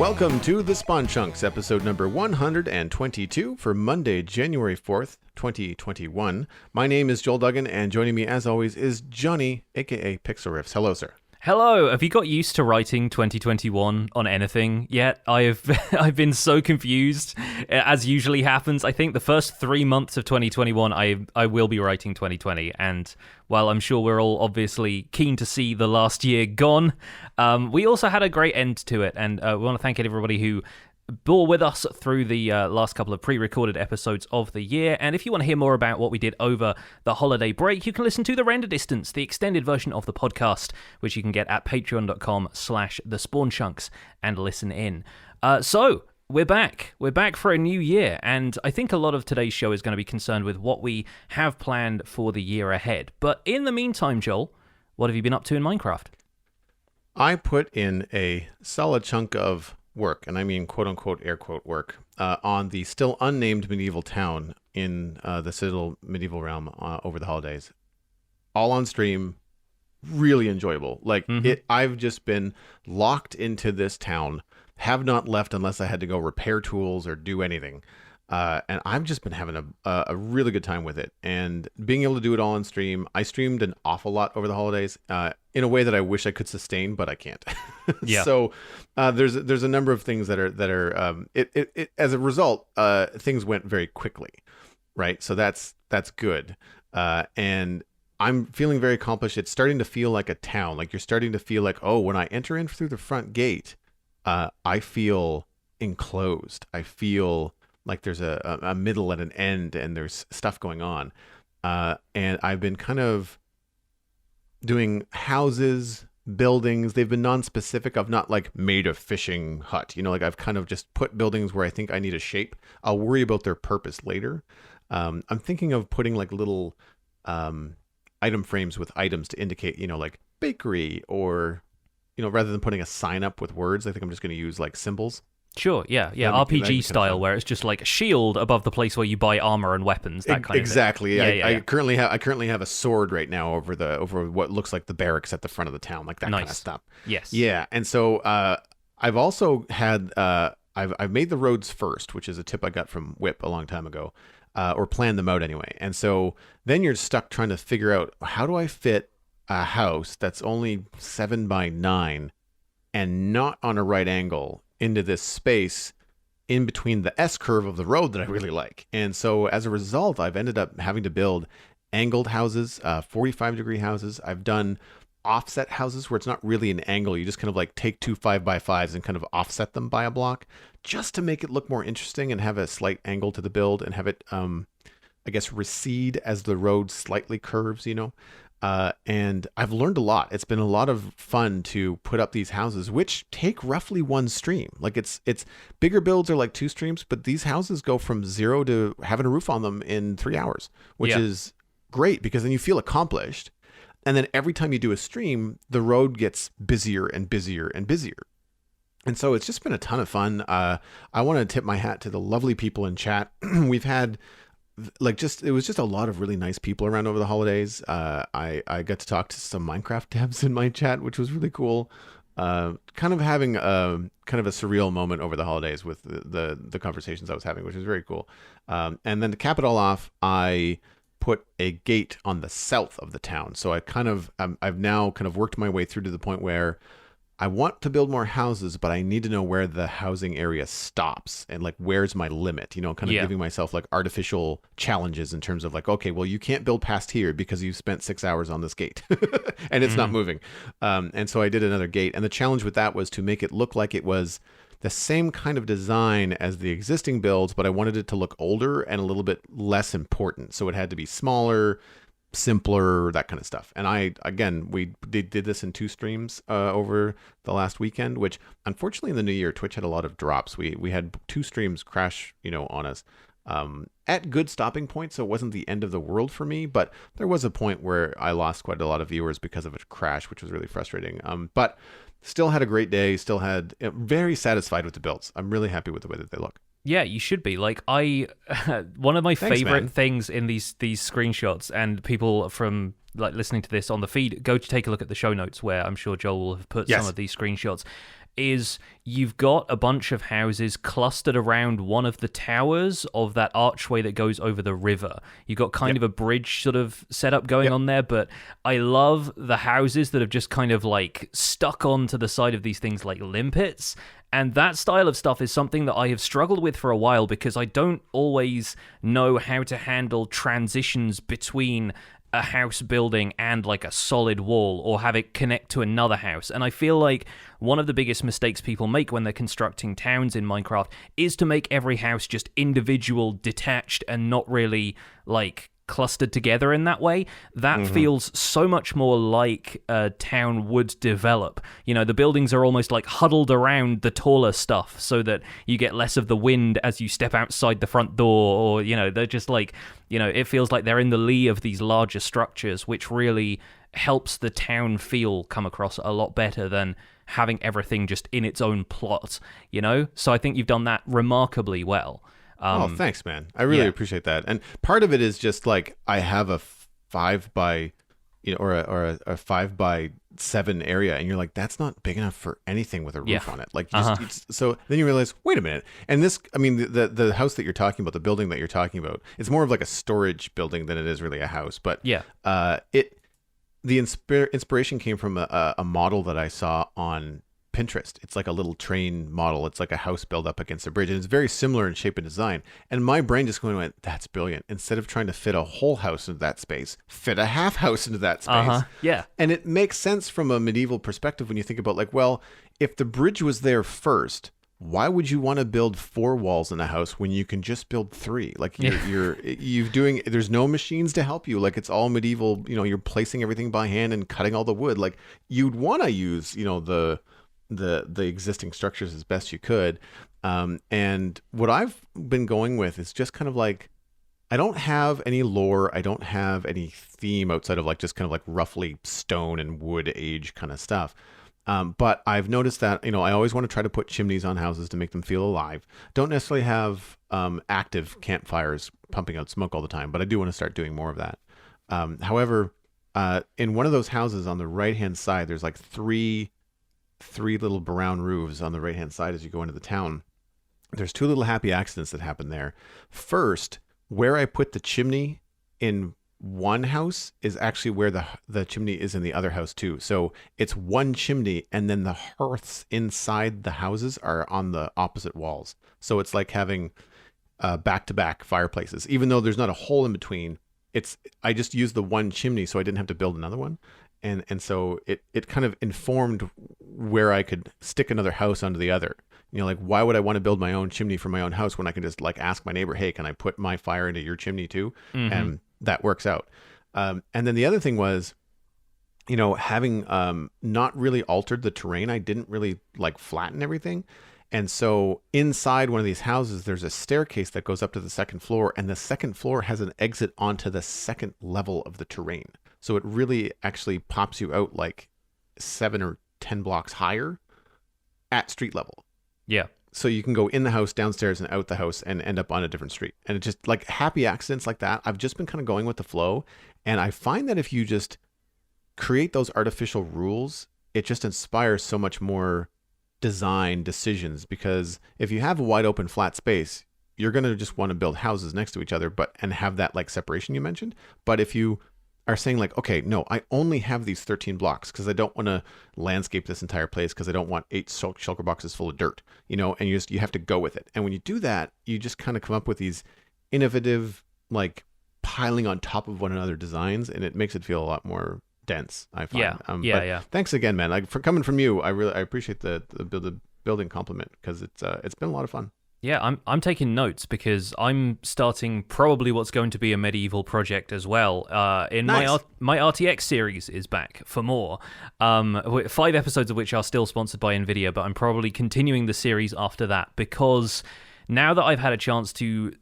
Welcome to the Spawn Chunks, episode number 122 for Monday, January 4th, 2021. My name is Joel Duggan, and joining me as always is Jonny, aka Pixel Riffs. Hello, sir. Hello, have you got used to writing 2021 on anything yet? I've been so confused, as usually happens. I think the first 3 months of 2021, I will be writing 2020, and while I'm sure we're all obviously keen to see the last year gone, we also had a great end to it, and we want to thank everybody who bore with us through the last couple of pre-recorded episodes of the year. And if you want to hear more about what we did over the holiday break, you can listen to The Render Distance, the extended version of the podcast, which you can get at patreon.com/thespawnchunks and listen in. So we're back. We're back for a new year, and I think a lot of today's show is going to be concerned with what we have planned for the year ahead. But in the meantime, Joel, what have you been up to in Minecraft? I put in a solid chunk of work, and I mean quote-unquote air quote work, on the still unnamed medieval town in the Citadel medieval realm over the holidays. All on stream, really enjoyable. Like, I've just been locked into this town, have not left unless I had to go repair tools or do anything. And I've just been having a really good time with it. And being able to do it all on stream, I streamed an awful lot over the holidays in a way that I wish I could sustain, but I can't. Yeah. So there's a number of things that are as a result, things went very quickly, right? So that's good. And I'm feeling very accomplished. It's starting to feel like a town. Like, you're starting to feel like, oh, when I enter in through the front gate, I feel enclosed. I feel like there's a middle and an end, and there's stuff going on. And I've been kind of doing houses, buildings. They've been non-specific. I've not like made a fishing hut, like I've kind of just put buildings where I think I need a shape. I'll worry about their purpose later. I'm thinking of putting like little item frames with items to indicate, like bakery, or, rather than putting a sign up with words, I think I'm just going to use like symbols. Sure, yeah, RPG style, where it's just like a shield above the place where you buy armor and weapons, that kind of exactly. thing. I currently have a sword right now over what looks like the barracks at the front of the town, like that kind of stuff. Yes. Yeah, and so I've also had I've made the roads first, which is a tip I got from Whip a long time ago, or planned them out anyway. And so then you're stuck trying to figure out, how do I fit a house that's only 7 by 9 and not on a right angle into this space in between the S curve of the road that I really like. And so as a result, I've ended up having to build angled houses, 45-degree houses. I've done offset houses where it's not really an angle. You just kind of like take 2 5x5s and kind of offset them by a block, just to make it look more interesting and have a slight angle to the build, and have it, I guess, recede as the road slightly curves, and I've learned a lot. It's been a lot of fun to put up these houses, which take roughly 1 stream. Like, it's bigger builds are like 2 streams, but these houses go from 0 to having a roof on them in 3 hours, which is great, because then you feel accomplished. And then every time you do a stream, the road gets busier and busier and busier. And so it's just been a ton of fun. I want to tip my hat to the lovely people in chat. We've had it was just a lot of really nice people around over the holidays. I got to talk to some Minecraft devs in my chat, which was really cool. Kind of having a surreal moment over the holidays with the conversations I was having, which was very cool. And then to cap it all off, I put a gate on the south of the town. So I've now kind of worked my way through to the point where I want to build more houses, but I need to know where the housing area stops, and like, where's my limit, giving myself like artificial challenges in terms of like, okay, well, you can't build past here because you've spent 6 hours on this gate and it's not moving. And so I did another gate, and the challenge with that was to make it look like it was the same kind of design as the existing builds, but I wanted it to look older and a little bit less important. So it had to be smaller, simpler, that kind of stuff. And we did this in 2 streams over the last weekend, which unfortunately in the new year, Twitch had a lot of drops. We had 2 streams crash, on us at good stopping points. So it wasn't the end of the world for me, but there was a point where I lost quite a lot of viewers because of a crash, which was really frustrating. But still had a great day, very satisfied with the builds. I'm really happy with the way that they look. Yeah, you should be. Like, one of my favorite things in these screenshots, and people from like listening to this on the feed, go to take a look at the show notes where I'm sure Joel will have put some of these screenshots. is you've got a bunch of houses clustered around one of the towers of that archway that goes over the river. You've got kind of a bridge sort of setup going on there, but I love the houses that have just kind of like stuck onto the side of these things like limpets. And that style of stuff is something that I have struggled with for a while because I don't always know how to handle transitions between a house building and like a solid wall, or have it connect to another house. And I feel like one of the biggest mistakes people make when they're constructing towns in Minecraft is to make every house just individual, detached, and not really like clustered together in that way. That feels so much more like a town would develop. You know, the buildings are almost like huddled around the taller stuff so that you get less of the wind as you step outside the front door, or, you know, they're just like, you know, it feels like they're in the lee of these larger structures, which really helps the town feel come across a lot better than having everything just in its own plot, you know? So I think you've done that remarkably well. Oh, thanks, man. I really appreciate that. And part of it is just like I have a 5 by, you know, or a 5 by 7 area, and you're like, that's not big enough for anything with a roof on it. Like, you just, so then you realize, wait a minute. And this, I mean, the house that you're talking about, the building that you're talking about, it's more of like a storage building than it is really a house. But the inspiration came from a model that I saw on Pinterest. It's like a little train model. It's like a house built up against a bridge, and it's very similar in shape and design. And my brain just went, that's brilliant. Instead of trying to fit a whole house into that space, fit a half house into that space. Yeah. And it makes sense from a medieval perspective when you think about, like, well, if the bridge was there first, why would you want to build 4 walls in a house when you can just build 3? Like there's no machines to help you. Like, it's all medieval, you know, you're placing everything by hand and cutting all the wood. Like, you'd want to use, you know, the existing structures as best you could. And what I've been going with is just kind of like, I don't have any lore. I don't have any theme outside of like just kind of like roughly stone and wood age kind of stuff. But I've noticed that, you know, I always want to try to put chimneys on houses to make them feel alive. Don't necessarily have active campfires pumping out smoke all the time, but I do want to start doing more of that. However, in one of those houses on the right-hand side, there's like three little brown roofs on the right-hand side as you go into the town. There's 2 little happy accidents that happen there. First, where I put the chimney in one house is actually where the chimney is in the other house too. So it's one chimney, and then the hearths inside the houses are on the opposite walls. So it's like having back-to-back fireplaces. Even though there's not a hole in between, I just used the one chimney, so I didn't have to build another one. And so it kind of informed where I could stick another house onto the other. You know, like, why would I want to build my own chimney for my own house when I can just like ask my neighbor, hey, can I put my fire into your chimney too? And that works out. And then the other thing was, you know, having not really altered the terrain, I didn't really like flatten everything. And so inside one of these houses, there's a staircase that goes up to the second floor, and the second floor has an exit onto the second level of the terrain. So it really actually pops you out like 7 or 10 blocks higher at street level. Yeah. So you can go in the house, downstairs, and out the house and end up on a different street. And it just, like, happy accidents like that, I've just been kind of going with the flow. And I find that if you just create those artificial rules, it just inspires so much more design decisions. Because if you have a wide open flat space, you're going to just want to build houses next to each other, and have that like separation you mentioned. But if you are saying like, okay, no, I only have these 13 blocks because I don't want to landscape this entire place, because I don't want 8 shulker boxes full of dirt, you know, and you have to go with it. And when you do that, you just kind of come up with these innovative, like, piling on top of one another designs, and it makes it feel a lot more dense, I find. Yeah. Thanks again, man. Like, for coming from you, I appreciate the building compliment, because it's been a lot of fun. Yeah, I'm taking notes because I'm starting probably what's going to be a medieval project as well. Nice. My RTX series is back for more. 5 episodes of which are still sponsored by Nvidia, but I'm probably continuing the series after that, because now that I've had a chance to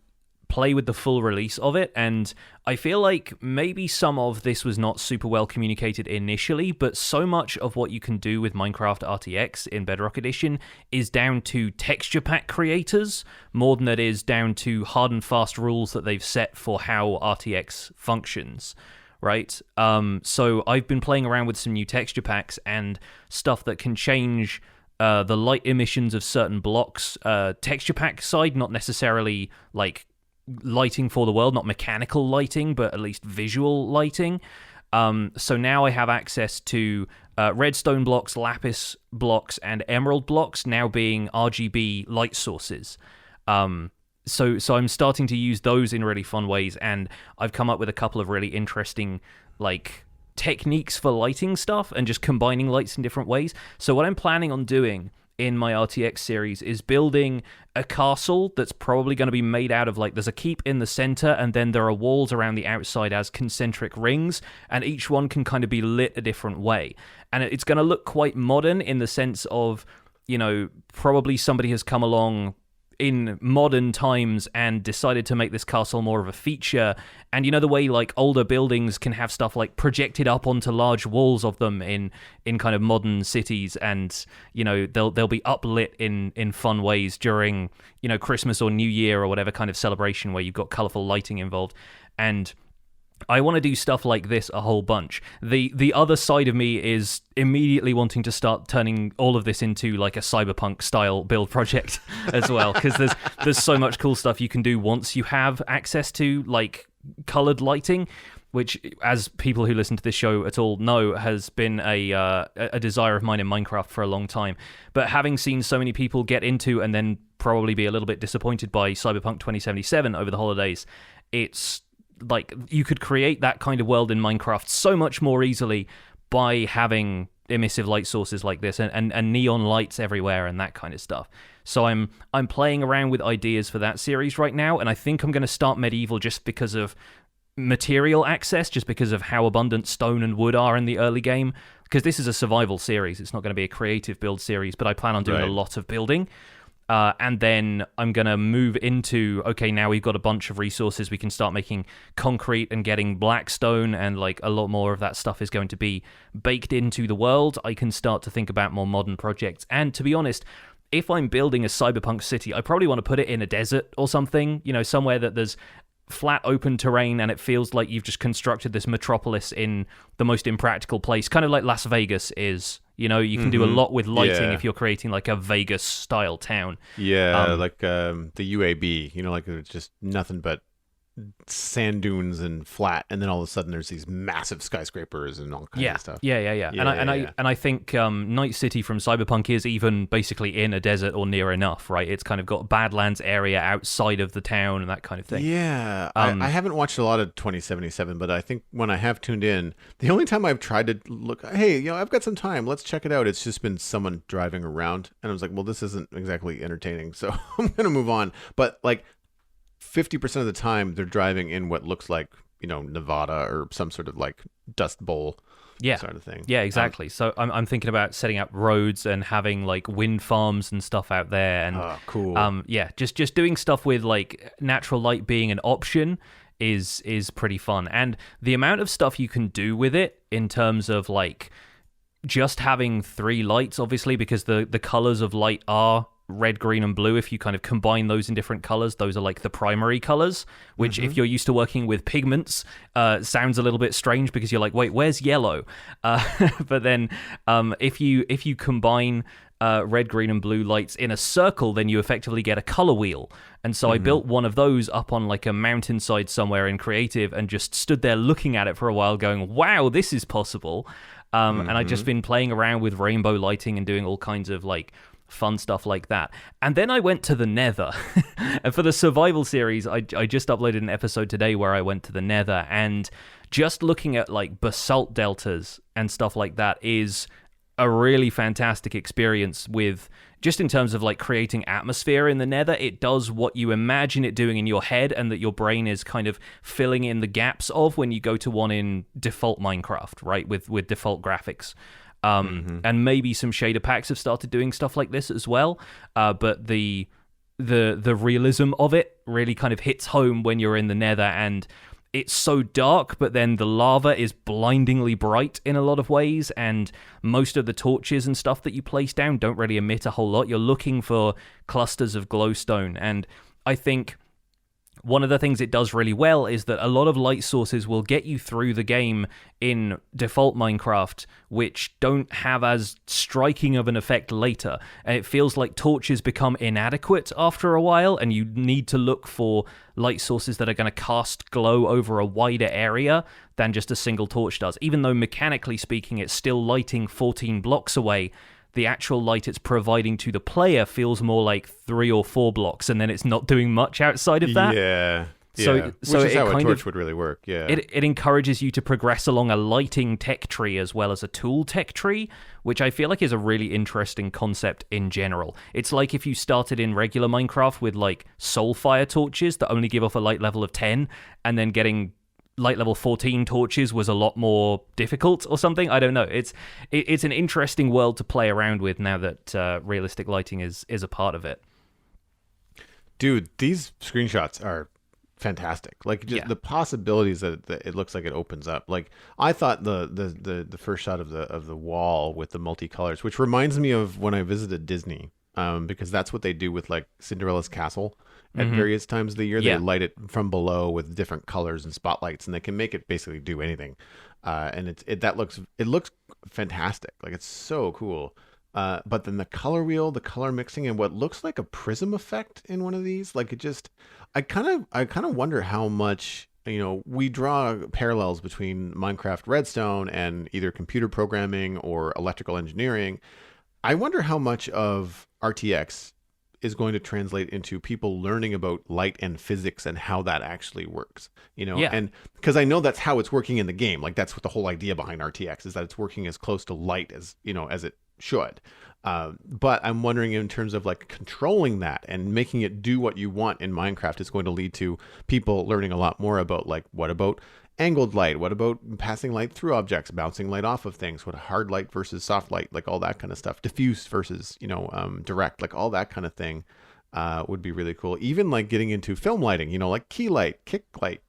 play with the full release of it, and I feel like maybe some of this was not super well communicated initially, but so much of what you can do with Minecraft RTX in Bedrock Edition is down to texture pack creators more than it is down to hard and fast rules that they've set for how RTX functions, right? So I've been playing around with some new texture packs and stuff that can change the light emissions of certain blocks, texture pack side, not necessarily like lighting for the world, not mechanical lighting, but at least visual lighting. So now I have access to redstone blocks, lapis blocks, and emerald blocks now being RGB light sources. So I'm starting to use those in really fun ways, and I've come up with a couple of really interesting like techniques for lighting stuff and just combining lights in different ways. So what I'm planning on doing in my RTX series is building a castle that's probably going to be made out of like, there's a keep in the center, and then there are walls around the outside as concentric rings, and each one can kind of be lit a different way. And it's going to look quite modern in the sense of, you know, probably somebody has come along in modern times and decided to make this castle more of a feature. And you know the way like older buildings can have stuff like projected up onto large walls of them in kind of modern cities, and you know they'll be uplit in fun ways during, you know, Christmas or New Year or whatever kind of celebration where you've got colorful lighting involved. And I want to do stuff like this a whole bunch. The other side of me is immediately wanting to start turning all of this into like a cyberpunk style build project as well, because there's so much cool stuff you can do once you have access to like colored lighting, which, as people who listen to this show at all know, has been a desire of mine in Minecraft for a long time. But having seen so many people get into and then probably be a little bit disappointed by Cyberpunk 2077 over the holidays, it's like you could create that kind of world in Minecraft so much more easily by having emissive light sources like this and neon lights everywhere and that kind of stuff. So I'm playing around with ideas for that series right now, and I think I'm going to start Medieval just because of material access, just because of how abundant stone and wood are in the early game, because this is a survival series. It's not going to be a creative build series, but I plan on doing a lot of building. And then I'm going to move into, okay, now we've got a bunch of resources. We can start making concrete and getting blackstone, and like a lot more of that stuff is going to be baked into the world. I can start to think about more modern projects. And to be honest, if I'm building a cyberpunk city, I probably want to put it in a desert or something, you know, somewhere that there's flat open terrain and it feels like you've just constructed this metropolis in the most impractical place, kind of like Las Vegas is. You know, you can do a lot with lighting if you're creating like a Vegas style town. Yeah, like the UAB, you know, like it's just nothing but sand dunes and flat, and then all of a sudden there's these massive skyscrapers and all kinds of stuff. Yeah. And I think Night City from Cyberpunk is even basically in a desert or near enough, right? It's kind of got Badlands area outside of the town and that kind of thing. Yeah, I haven't watched a lot of 2077, but I think when I have tuned in, the only time I've tried to look, hey, you know, I've got some time, let's check it out, it's just been someone driving around, and I was like, well, this isn't exactly entertaining, so I'm gonna move on. But like 50% of the time they're driving in what looks like, you know, Nevada or some sort of like dust bowl sort of thing. Yeah, exactly. So I'm thinking about setting up roads and having like wind farms and stuff out there. And cool. Just doing stuff with like natural light being an option is pretty fun. And the amount of stuff you can do with it in terms of like just having 3 lights, obviously, because the colors of light are red, green, and blue. If you kind of combine those in different colors, those are like the primary colors, which if you're used to working with pigments, sounds a little bit strange because you're like, wait, where's yellow? But then if you combine red, green, and blue lights in a circle, then you effectively get a color wheel. And so I built one of those up on like a mountainside somewhere in Creative and just stood there looking at it for a while going, wow, this is possible. And I've just been playing around with rainbow lighting and doing all kinds of like fun stuff like that. And then I went to the Nether. And for the survival series, I just uploaded an episode today where I went to the Nether, and just looking at like basalt deltas and stuff like that is a really fantastic experience, with just in terms of like creating atmosphere in the Nether. It does what you imagine it doing in your head, and that your brain is kind of filling in the gaps of when you go to one in default Minecraft, right, with default graphics. And maybe some shader packs have started doing stuff like this as well. But the realism of it really kind of hits home when you're in the Nether, and it's so dark, but then the lava is blindingly bright in a lot of ways, and most of the torches and stuff that you place down don't really emit a whole lot. You're looking for clusters of glowstone, and I think One of the things it does really well is that a lot of light sources will get you through the game in default Minecraft, which don't have as striking of an effect later. And it feels like torches become inadequate after a while, and you need to look for light sources that are going to cast glow over a wider area than just a single torch does. Even though mechanically speaking, it's still lighting 14 blocks away, the actual light it's providing to the player feels more like 3 or 4 blocks, and then it's not doing much outside of that. Yeah. So, Which is how a torch would really work. Yeah. It encourages you to progress along a lighting tech tree as well as a tool tech tree, which I feel like is a really interesting concept in general. It's like if you started in regular Minecraft with like soulfire torches that only give off a light level of 10, and then getting light level 14 torches was a lot more difficult or something. I don't know. It's an interesting world to play around with now that realistic lighting is a part of it. Dude, these screenshots are fantastic. Like just the possibilities that it looks like it opens up. Like I thought the first shot of the wall with the multicolors, which reminds me of when I visited Disney, because that's what they do with like Cinderella's castle. At various times of the year, they light it from below with different colors and spotlights, and they can make it basically do anything. And it looks fantastic. Like it's so cool. But then the color wheel, the color mixing, and what looks like a prism effect in one of these, like it just, I kind of wonder how much, we draw parallels between Minecraft Redstone and either computer programming or electrical engineering. I wonder how much of RTX is going to translate into people learning about light and physics and how that actually works, and because I know that's how it's working in the game. Like that's what the whole idea behind RTX is, that it's working as close to light as it should. But I'm wondering in terms of like controlling that and making it do what you want in Minecraft is going to lead to people learning a lot more about like, what about angled light? What about passing light through objects, bouncing light off of things? What hard light versus soft light, like all that kind of stuff. Diffuse versus, direct, like all that kind of thing would be really cool. Even like getting into film lighting, like key light, kick light,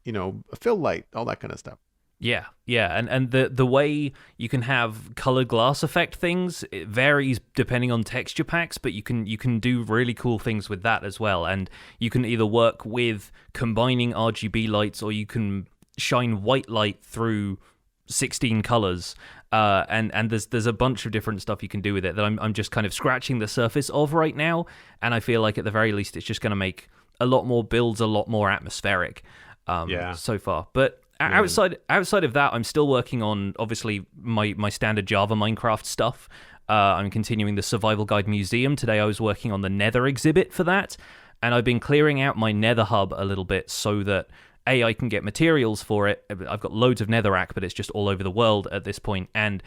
fill light, all that kind of stuff. Yeah, and the way you can have colored glass effect things, it varies depending on texture packs, but you can do really cool things with that as well. And you can either work with combining RGB lights, or you can shine white light through 16 colors, and there's a bunch of different stuff you can do with it that I'm just kind of scratching the surface of right now, and I feel like at the very least it's just going to make a lot more builds a lot more atmospheric so far. But outside of that, I'm still working on obviously my standard Java Minecraft stuff. I'm continuing the Survival Guide Museum. Today I was working on the Nether exhibit for that, and I've been clearing out my Nether hub a little bit so that A, I can get materials for it. I've got loads of netherrack, but it's just all over the world at this point. And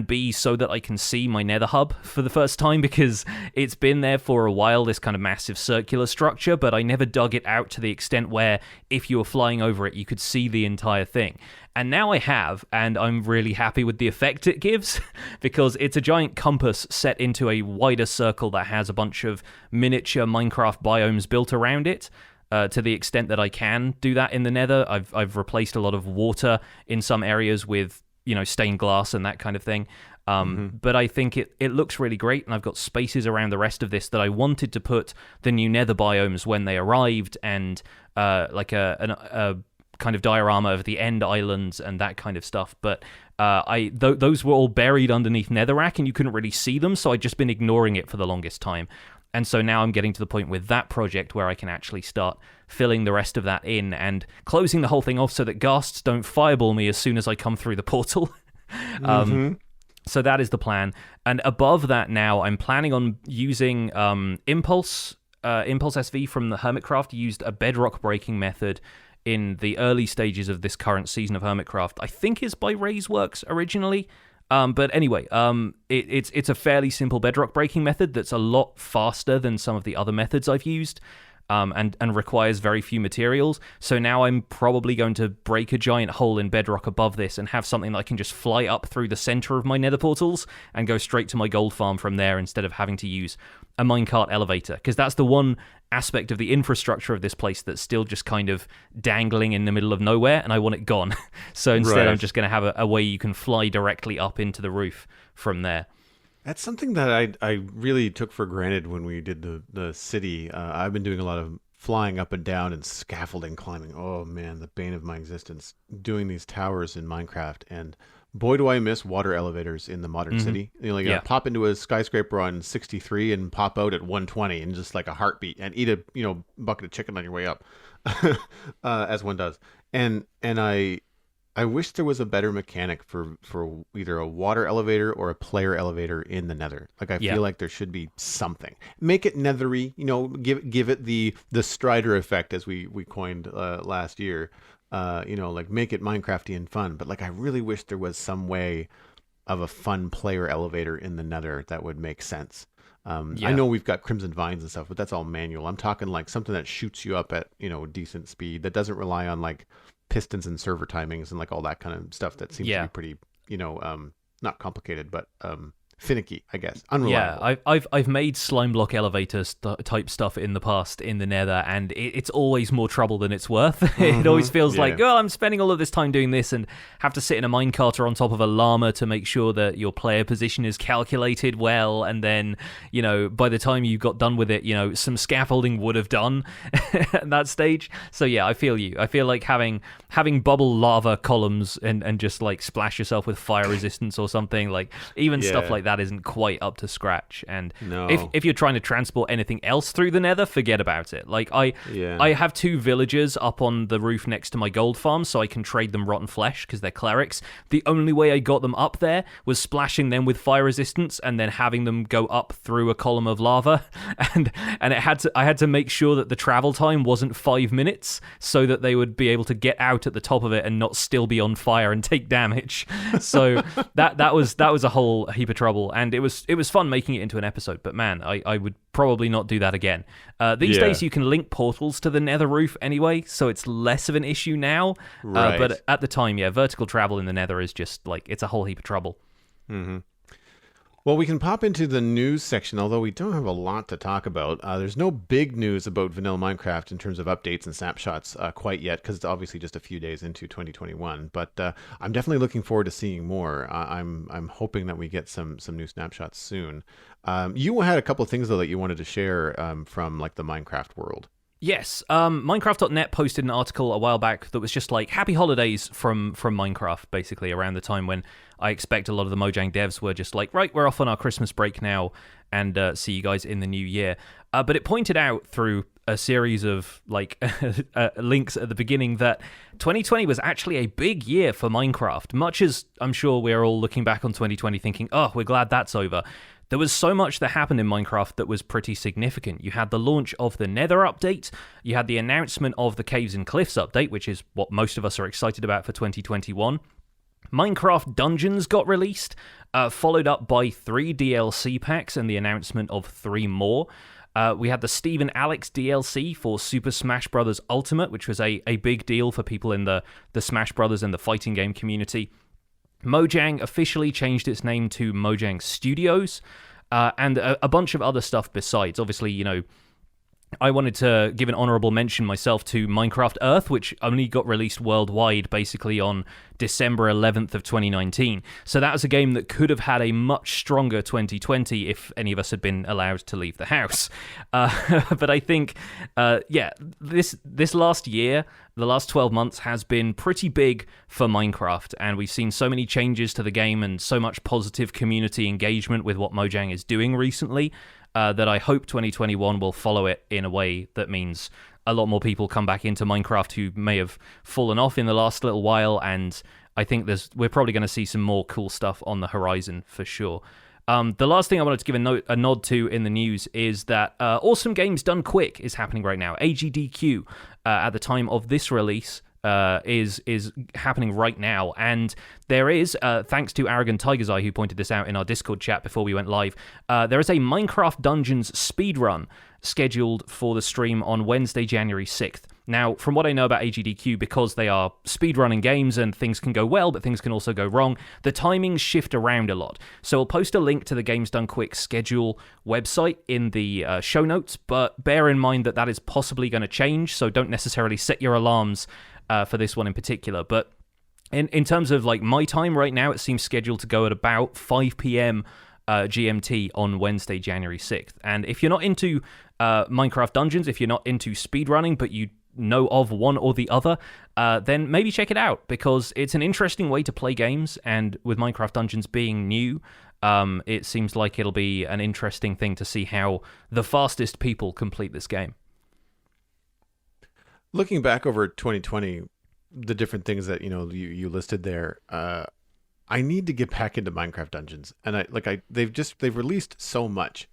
B, so that I can see my nether hub for the first time, because it's been there for a while, this kind of massive circular structure, but I never dug it out to the extent where if you were flying over it, you could see the entire thing. And now I have, and I'm really happy with the effect it gives, because it's a giant compass set into a wider circle that has a bunch of miniature Minecraft biomes built around it. To the extent that I can do that in the Nether, I've replaced a lot of water in some areas with stained glass and that kind of thing. But I think it looks really great, and I've got spaces around the rest of this that I wanted to put the new Nether biomes when they arrived, and like a kind of diorama of the end islands and that kind of stuff. But those were all buried underneath netherrack, and you couldn't really see them, so I'd just been ignoring it for the longest time. And so now I'm getting to the point with that project where I can actually start filling the rest of that in and closing the whole thing off so that ghasts don't fireball me as soon as I come through the portal. So that is the plan. And above that now, I'm planning on using Impulse SV from the Hermitcraft. Used a bedrock breaking method in the early stages of this current season of Hermitcraft. I think is by Ray's originally. But anyway, it's a fairly simple bedrock breaking method that's a lot faster than some of the other methods I've used, and requires very few materials. So now I'm probably going to break a giant hole in bedrock above this and have something that I can just fly up through the center of my nether portals and go straight to my gold farm from there, instead of having to use a minecart elevator, because that's the one aspect of the infrastructure of this place that's still just kind of dangling in the middle of nowhere, and I want it gone. So instead, I'm just going to have a way you can fly directly up into the roof from there. That's something that I really took for granted when we did the city. I've been doing a lot of flying up and down and scaffolding climbing. Oh man, the bane of my existence. Doing these towers in Minecraft, and boy do I miss water elevators in the modern city. You know, like Yeah. pop into a skyscraper on 63 and pop out at 120 in just like a heartbeat, and eat a bucket of chicken on your way up, as one does. And I wish there was a better mechanic for either a water elevator or a player elevator in the Nether. Like I Yeah. feel like there should be something. Make it nethery, give it the Strider effect as we coined last year. Like make it Minecrafty and fun. But like I really wish there was some way of a fun player elevator in the Nether that would make sense. I Yeah. know we've got Crimson Vines and stuff, but that's all manual. I'm talking like something that shoots you up at, decent speed that doesn't rely on like pistons and server timings and like all that kind of stuff that seems to Yeah. be pretty, not complicated, but finicky, I guess. Yeah, Unreliable. I've made slime block elevator type stuff in the past in the Nether, and it's always more trouble than it's worth. It always feels Yeah. like, oh, I'm spending all of this time doing this, and have to sit in a minecarter on top of a llama to make sure that your player position is calculated well, and then by the time you got done with it, some scaffolding would have done at that stage. So yeah, I feel you. I feel like having bubble lava columns and just like splash yourself with fire resistance or something, like even stuff Yeah. like that isn't quite up to scratch. And No. if you're trying to transport anything else through the Nether, forget about it. Like Yeah. I have 2 villagers up on the roof next to my gold farm, so I can trade them rotten flesh because they're clerics. The only way I got them up there was splashing them with fire resistance and then having them go up through a column of lava, and I had to make sure that the travel time wasn't 5 minutes so that they would be able to get out at the top of it and not still be on fire and take damage. So that was a whole heap of trouble, and it was fun making it into an episode. But man, I would probably not do that again. These Yeah. days you can link portals to the Nether roof anyway, so it's less of an issue now. Right. But at the time, yeah, vertical travel in the Nether is just like, it's a whole heap of trouble. Well, we can pop into the news section, although we don't have a lot to talk about. There's no big news about vanilla Minecraft in terms of updates and snapshots quite yet, because it's obviously just a few days into 2021. But I'm definitely looking forward to seeing more. I'm hoping that we get some new snapshots soon. You had a couple of things though that you wanted to share from like the Minecraft world. Yes, Minecraft.net posted an article a while back that was just like happy holidays from Minecraft, basically around the time when I expect a lot of the Mojang devs were just like, right, we're off on our Christmas break now, and see you guys in the new year. But it pointed out through a series of like links at the beginning that 2020 was actually a big year for Minecraft, much as I'm sure we're all looking back on 2020 thinking, oh, we're glad that's over. There was so much that happened in Minecraft that was pretty significant. You had the launch of the Nether update, you had the announcement of the Caves and Cliffs update, which is what most of us are excited about for 2021. Minecraft Dungeons got released, followed up by 3 DLC packs and the announcement of 3 more. We had the Steve and Alex DLC for Super Smash Bros. Ultimate, which was a big deal for people in the Smash Bros. And the fighting game community. Mojang officially changed its name to Mojang Studios, and a bunch of other stuff besides. Obviously, I wanted to give an honorable mention myself to Minecraft Earth, which only got released worldwide basically on December 11th of 2019. So that was a game that could have had a much stronger 2020 if any of us had been allowed to leave the house. But I think, this last year, the last 12 months has been pretty big for Minecraft, and we've seen so many changes to the game and so much positive community engagement with what Mojang is doing recently. That I hope 2021 will follow it in a way that means a lot more people come back into Minecraft who may have fallen off in the last little while, and I think we're probably going to see some more cool stuff on the horizon for sure. The last thing I wanted to give a nod to in the news is that Awesome Games Done Quick is happening right now. AGDQ, at the time of this release, is happening right now, and there is, thanks to Arrogant Tiger's Eye who pointed this out in our Discord chat before we went live, there is a Minecraft Dungeons speedrun scheduled for the stream on Wednesday, January 6th. Now, from what I know about AGDQ, because they are speedrunning games and things can go well, but things can also go wrong, the timings shift around a lot. So I'll post a link to the Games Done Quick schedule website in the show notes, but bear in mind that that is possibly going to change, so don't necessarily set your alarms for this one in particular. But in terms of like my time right now, it seems scheduled to go at about 5 p.m. GMT on Wednesday, January 6th. And if you're not into Minecraft Dungeons, if you're not into speedrunning, but you know of one or the other, then maybe check it out, because it's an interesting way to play games, and with Minecraft Dungeons being new, it seems like it'll be an interesting thing to see how the fastest people complete this game. Looking back over 2020, the different things that you listed there, I need to get back into Minecraft Dungeons, and they've released so much,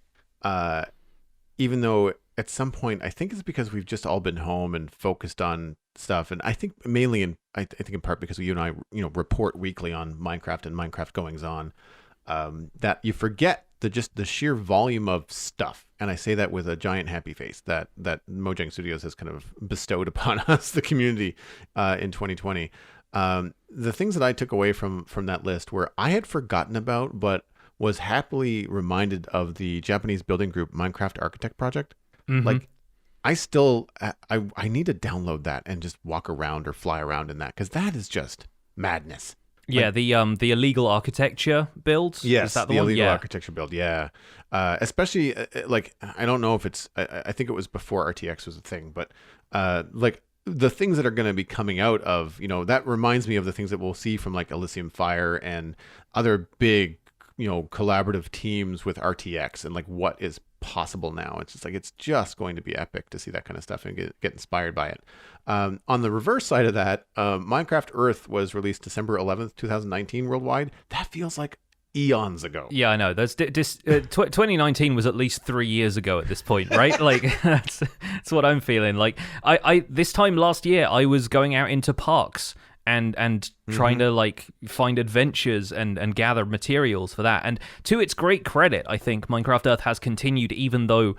even though at some point I think it's because we've just all been home and focused on stuff, and I think mainly I think in part because you and I report weekly on Minecraft and Minecraft goings on, that you forget the sheer volume of stuff. And I say that with a giant happy face that Mojang Studios has kind of bestowed upon us, the community, in 2020. The things that I took away from that list were I had forgotten about, but was happily reminded of the Japanese building group Minecraft Architect Project. Mm-hmm. Like, I still I need to download that and just walk around or fly around in that, because that is just madness. Yeah, the illegal architecture builds. Yes, is that the one? illegal Yeah. architecture build. Yeah, especially like I don't know if it's. I think it was before RTX was a thing, but like the things that are going to be coming out of that reminds me of the things that we'll see from like Elysium Fire and other big collaborative teams with RTX, and like what is possible now. It's just like it's just going to be epic to see that kind of stuff and get inspired by it. On the reverse side of that, Minecraft Earth was released December 11th, 2019 worldwide. That feels like eons ago. Yeah, I know. 2019 was at least 3 years ago at this point, right? Like that's what I'm feeling. Like I this time last year, I was going out into parks and trying to like find adventures and gather materials for that. And to its great credit, I think Minecraft Earth has continued, even though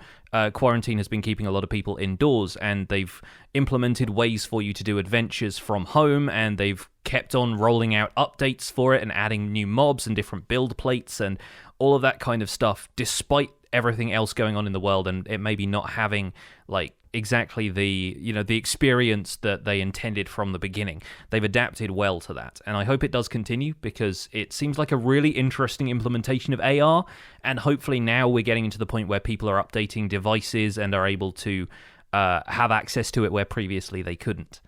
quarantine has been keeping a lot of people indoors, and they've implemented ways for you to do adventures from home, and they've kept on rolling out updates for it and adding new mobs and different build plates and all of that kind of stuff, despite everything else going on in the world, and it maybe not having like exactly the the experience that they intended from the beginning. They've adapted well to that, and I hope it does continue, because it seems like a really interesting implementation of AR, and hopefully now we're getting into the point where people are updating devices and are able to have access to it where previously they couldn't.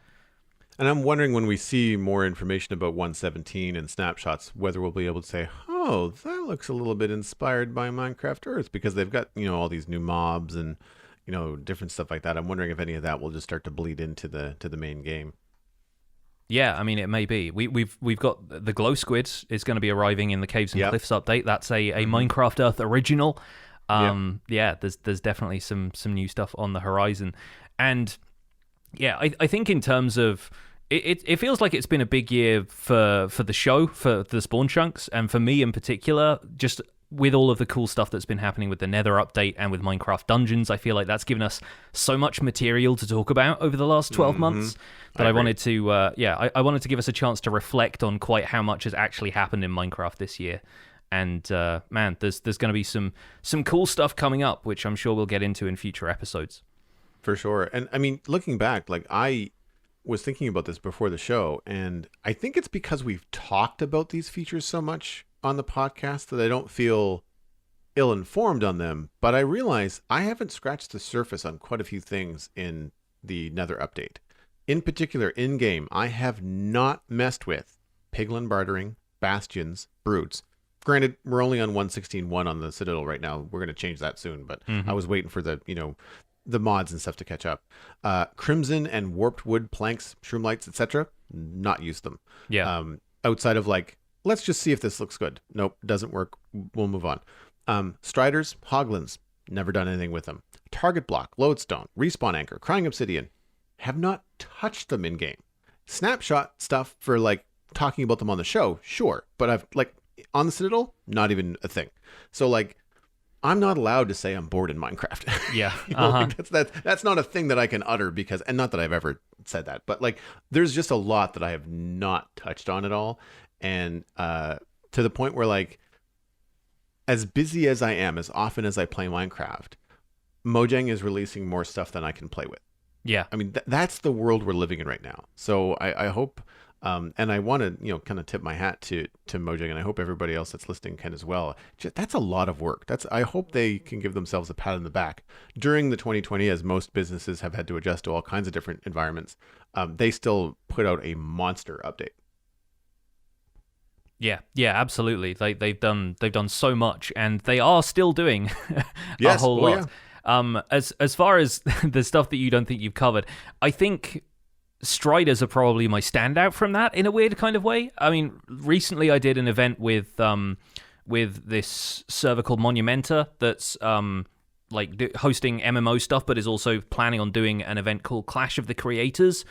And I'm wondering, when we see more information about 1.17 and snapshots, whether we'll be able to say, oh, that looks a little bit inspired by Minecraft Earth, because they've got all these new mobs and different stuff like that. I'm wondering if any of that will just start to bleed into the main game. Yeah, I mean, it may be. We've got the Glow Squids is going to be arriving in the Caves and Cliffs update. That's a Minecraft Earth original. Yeah, there's definitely some new stuff on the horizon, and yeah, I think in terms of it feels like it's been a big year for the show, for the Spawn Chunks, and for me in particular, just with all of the cool stuff that's been happening with the Nether update and with Minecraft Dungeons. I feel like that's given us so much material to talk about over the last 12 months that I wanted to, I wanted to give us a chance to reflect on quite how much has actually happened in Minecraft this year. And man, there's going to be some cool stuff coming up, which I'm sure we'll get into in future episodes. For sure. And I mean, looking back, like I was thinking about this before the show, and I think it's because we've talked about these features so much on the podcast that I don't feel ill-informed on them, but I realize I haven't scratched the surface on quite a few things in the Nether update. In particular, in-game, I have not messed with piglin bartering, bastions, brutes. Granted, we're only on 1.16.1 on the Citadel right now. We're going to change that soon, but I was waiting for the mods and stuff to catch up. Crimson and warped wood planks, shroom lights, etc. Not used them. Yeah. Outside of like, let's just see if this looks good. Nope, doesn't work. We'll move on. Striders, hoglins, never done anything with them. Target block, lodestone, respawn anchor, crying obsidian, have not touched them in game. Snapshot stuff for like talking about them on the show, sure, but I've like on the Citadel, not even a thing. So like, I'm not allowed to say I'm bored in Minecraft. Yeah. Like that's not a thing that I can utter, because, and not that I've ever said that, but like there's just a lot that I have not touched on at all. And to the point where like, as busy as I am, as often as I play Minecraft, Mojang is releasing more stuff than I can play with. Yeah. I mean, that's the world we're living in right now. So I hope And I want to, kind of tip my hat to Mojang, and I hope everybody else that's listening can as well. That's a lot of work. I hope they can give themselves a pat on the back during the 2020, as most businesses have had to adjust to all kinds of different environments. They still put out a monster update. Yeah, absolutely. They've done so much, and they are still doing a whole lot. Yeah. As far as the stuff that you don't think you've covered, I think Striders are probably my standout from that in a weird kind of way. I mean, recently I did an event with this server called Monumenta that's hosting MMO stuff, but is also planning on doing an event called Clash of the Creators,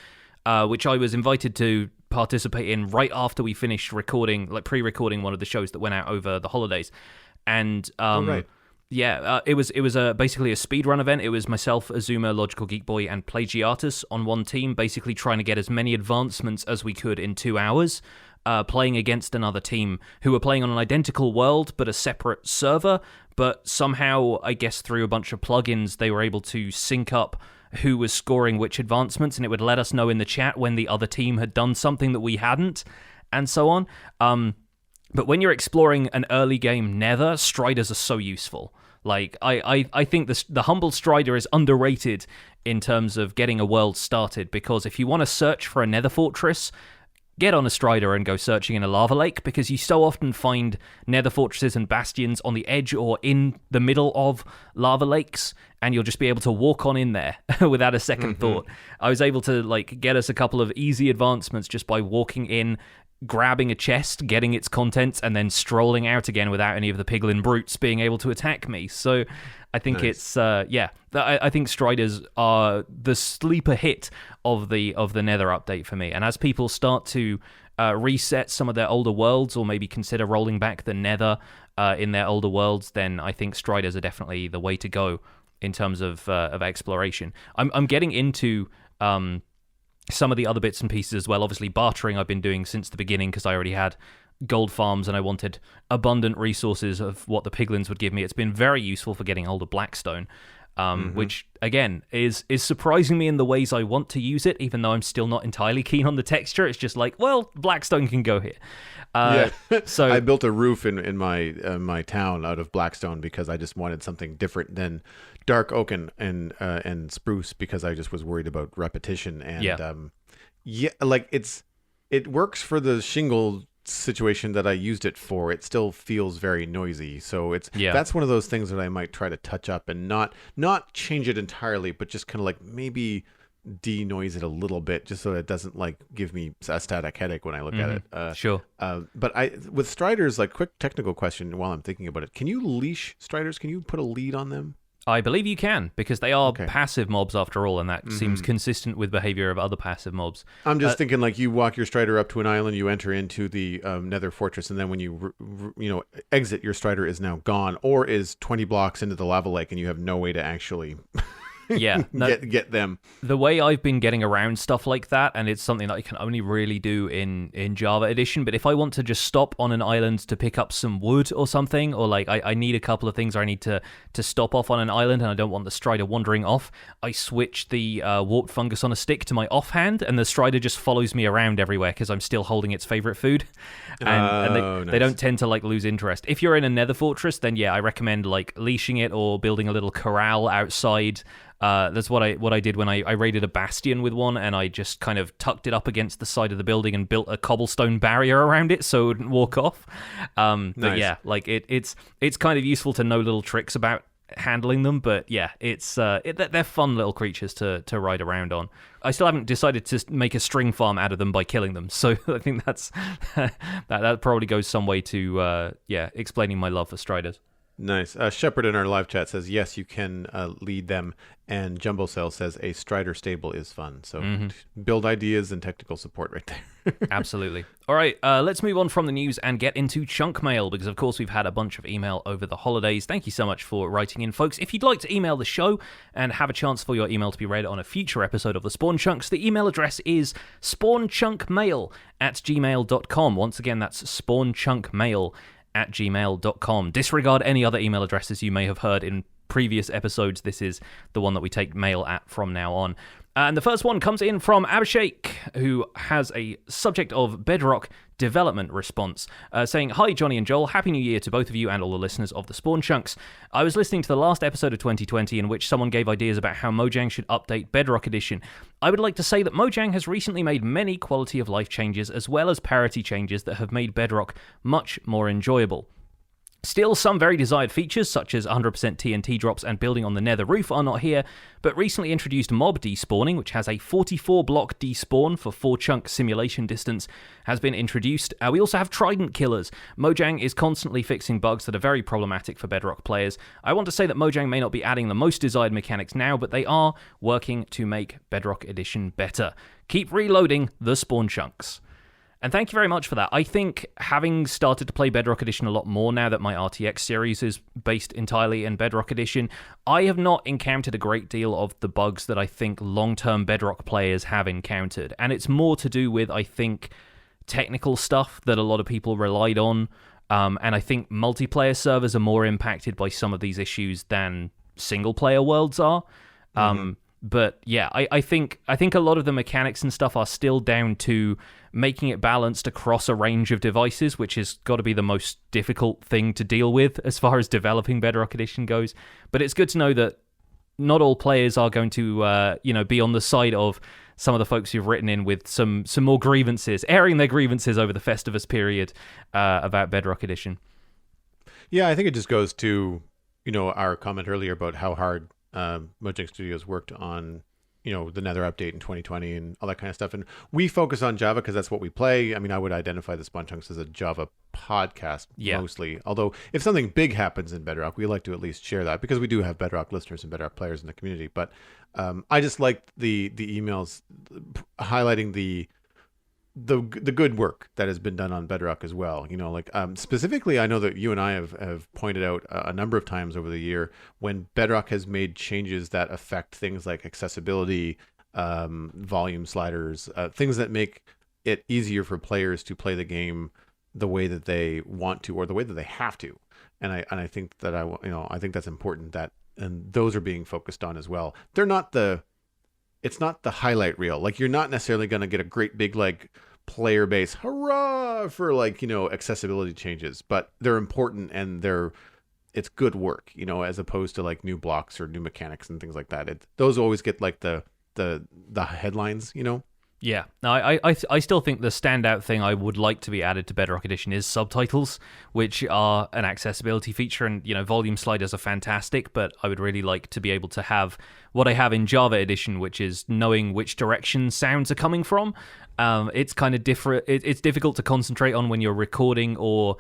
which I was invited to participate in right after we finished recording, pre-recording one of the shows that went out over the holidays, and right. Yeah, it was basically a speedrun event. It was myself, Azuma, Logical Geek Boy, and Plagiatus on one team, basically trying to get as many advancements as we could in 2 hours, playing against another team who were playing on an identical world but a separate server, but somehow, I guess through a bunch of plugins, they were able to sync up who was scoring which advancements, and it would let us know in the chat when the other team had done something that we hadn't, and so on. But when you're exploring an early game Nether, Striders are so useful. Like, I think the Humble Strider is underrated in terms of getting a world started, because if you want to search for a Nether fortress, get on a Strider and go searching in a lava lake, because you so often find Nether fortresses and bastions on the edge or in the middle of lava lakes, and you'll just be able to walk on in there without a second thought. I was able to get us a couple of easy advancements just by walking in, grabbing a chest, getting its contents, and then strolling out again without any of the piglin brutes being able to attack me. So I think it's I think Striders are the sleeper hit of the Nether update for me. And as people start to reset some of their older worlds, or maybe consider rolling back the Nether in their older worlds, then I think Striders are definitely the way to go in terms of exploration. I'm getting into some of the other bits and pieces as well. Obviously, bartering I've been doing since the beginning, because I already had gold farms and I wanted abundant resources of what the piglins would give me. It's been very useful for getting hold of Blackstone, which, again, is surprising me in the ways I want to use it, even though I'm still not entirely keen on the texture. It's just like, well, Blackstone can go here. So I built a roof in my town out of Blackstone because I just wanted something different than dark oak and spruce, because I just was worried about repetition. And it works for the shingle situation that I used it for. It still feels very noisy, so that's one of those things that I might try to touch up and not change it entirely, but just kind of maybe denoise it a little bit, just so it doesn't give me a static headache when I look at it. Sure. But with Striders, quick technical question while I'm thinking about it: can you leash Striders? Can you put a lead on them? I believe you can, because they are passive mobs after all, and that seems consistent with behavior of other passive mobs. I'm just thinking, you walk your Strider up to an island, you enter into the Nether fortress, and then when you exit, your Strider is now gone, or is 20 blocks into the lava lake, and you have no way to actually get them. The way I've been getting around stuff like that, and it's something that I can only really do in Java Edition, but if I want to just stop on an island to pick up some wood or something, or I need a couple of things, or I need to stop off on an island and I don't want the Strider wandering off, I switch the warped fungus on a stick to my offhand, and the Strider just follows me around everywhere because I'm still holding its favorite food. And they don't tend to lose interest. If you're in a Nether fortress, then I recommend leashing it or building a little corral outside. That's what I did when I raided a bastion with one, and I just kind of tucked it up against the side of the building and built a cobblestone barrier around it so it wouldn't walk off. But it's kind of useful to know little tricks about handling them, but they're fun little creatures to ride around on. I still haven't decided to make a string farm out of them by killing them, so I think that's that probably goes some way to explaining my love for Striders. Nice. Shepard in our live chat says, yes, you can lead them. And Jumbo Cell says, a Strider stable is fun. So build ideas and technical support right there. Absolutely. All right, let's move on from the news and get into chunk mail, because, of course, we've had a bunch of email over the holidays. Thank you so much for writing in, folks. If you'd like to email the show and have a chance for your email to be read on a future episode of the Spawn Chunks, the email address is spawnchunkmail@gmail.com. Once again, that's spawnchunkmail@gmail.com. Disregard any other email addresses you may have heard in previous episodes, this is the one that we take mail at from now on. And the first one comes in from Abhishek, who has a subject of Bedrock development response, saying, "Hi, Jonny and Joel. Happy New Year to both of you and all the listeners of the Spawn Chunks. I was listening to the last episode of 2020 in which someone gave ideas about how Mojang should update Bedrock Edition. I would like to say that Mojang has recently made many quality of life changes as well as parity changes that have made Bedrock much more enjoyable. Still, some very desired features, such as 100% TNT drops and building on the Nether roof, are not here, but recently introduced mob despawning, which has a 44-block despawn for 4-chunk simulation distance, has been introduced. We also have Trident killers. Mojang is constantly fixing bugs that are very problematic for Bedrock players. I want to say that Mojang may not be adding the most desired mechanics now, but they are working to make Bedrock Edition better. Keep reloading the spawn chunks." And thank you very much for that. I think having started to play Bedrock Edition a lot more now that my RTX series is based entirely in Bedrock Edition, I have not encountered a great deal of the bugs that I think long-term Bedrock players have encountered. And it's more to do with, I think, technical stuff that a lot of people relied on. And I think multiplayer servers are more impacted by some of these issues than single-player worlds are. But yeah, I think a lot of the mechanics and stuff are still down to making it balanced across a range of devices, which has got to be the most difficult thing to deal with as far as developing Bedrock Edition goes. But it's good to know that not all players are going to be on the side of some of the folks who've written in with some more grievances, airing their grievances over the Festivus period about Bedrock Edition. Yeah, I think it just goes to, our comment earlier about how hard Mojang Studios worked on, the Nether update in 2020 and all that kind of stuff. And we focus on Java because that's what we play. I mean, I would identify the Spawn Chunks as a Java podcast mostly. Although if something big happens in Bedrock, we like to at least share that because we do have Bedrock listeners and Bedrock players in the community. But I just liked the emails highlighting the good work that has been done on Bedrock as well. Specifically, I know that you and I have pointed out a number of times over the year when Bedrock has made changes that affect things like accessibility, volume sliders, things that make it easier for players to play the game the way that they want to or the way that they have to. And I think that I think that's important and those are being focused on as well. It's not the highlight reel. Like, you're not necessarily going to get a great big player base hurrah for accessibility changes, but they're important and it's good work, as opposed to new blocks or new mechanics and things like that. Those always get the headlines. Yeah, no, I still think the standout thing I would like to be added to Bedrock Edition is subtitles, which are an accessibility feature, and volume sliders are fantastic, but I would really like to be able to have what I have in Java Edition, which is knowing which direction sounds are coming from. It's kind of different. It's difficult to concentrate on when you're recording or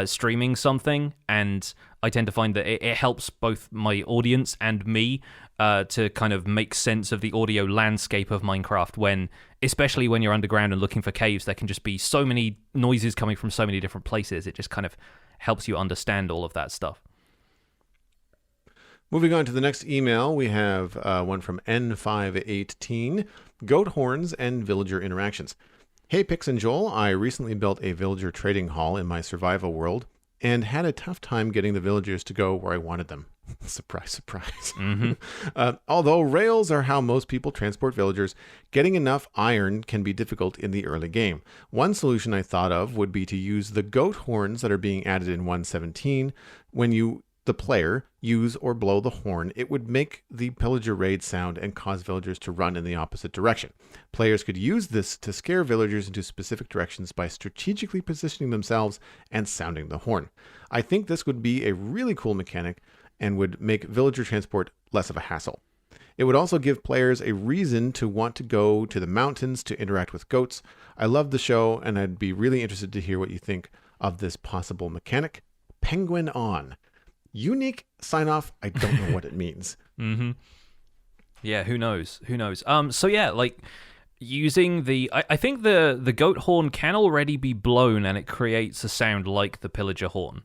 streaming something, and I tend to find that it helps both my audience and me to kind of make sense of the audio landscape of Minecraft especially when you're underground and looking for caves, there can just be so many noises coming from so many different places. It just kind of helps you understand all of that stuff. Moving on to the next email, we have one from N518, Goat Horns and Villager Interactions. Hey, Pix and Joel, I recently built a villager trading hall in my survival world and had a tough time getting the villagers to go where I wanted them. Surprise, surprise. Although rails are how most people transport villagers, getting enough iron can be difficult in the early game. One solution I thought of would be to use the goat horns that are being added in 1.17. When the player, use or blow the horn, it would make the pillager raid sound and cause villagers to run in the opposite direction. Players could use this to scare villagers into specific directions by strategically positioning themselves and sounding the horn. I think this would be a really cool mechanic and would make villager transport less of a hassle. It would also give players a reason to want to go to the mountains to interact with goats. I love the show, and I'd be really interested to hear what you think of this possible mechanic. Penguin on. Unique sign-off, I don't know what it means. Yeah, who knows? So yeah, using I think the goat horn can already be blown and it creates a sound like the pillager horn.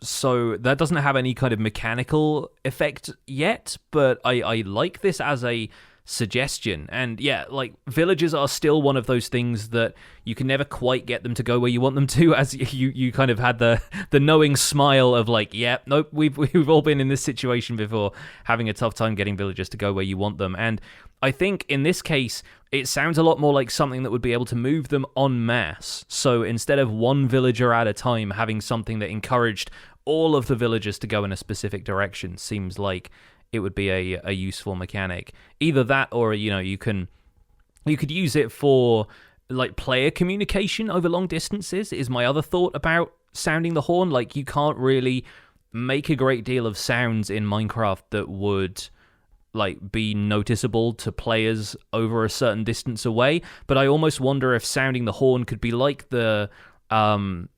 So that doesn't have any kind of mechanical effect yet, but I like this as a suggestion. And yeah, like villagers are still one of those things that you can never quite get them to go where you want them to, as you kind of had the knowing smile of like, yeah, nope, we've all been in this situation before, having a tough time getting villagers to go where you want them. And I think in this case, it sounds a lot more like something that would be able to move them en masse. So instead of one villager at a time, having something that encouraged all of the villagers to go in a specific direction seems like it would be a useful mechanic. Either that, or you could use it for like player communication over long distances. Is my other thought about sounding the horn. Like, you can't really make a great deal of sounds in Minecraft that would like be noticeable to players over a certain distance away. But I almost wonder if sounding the horn could be like the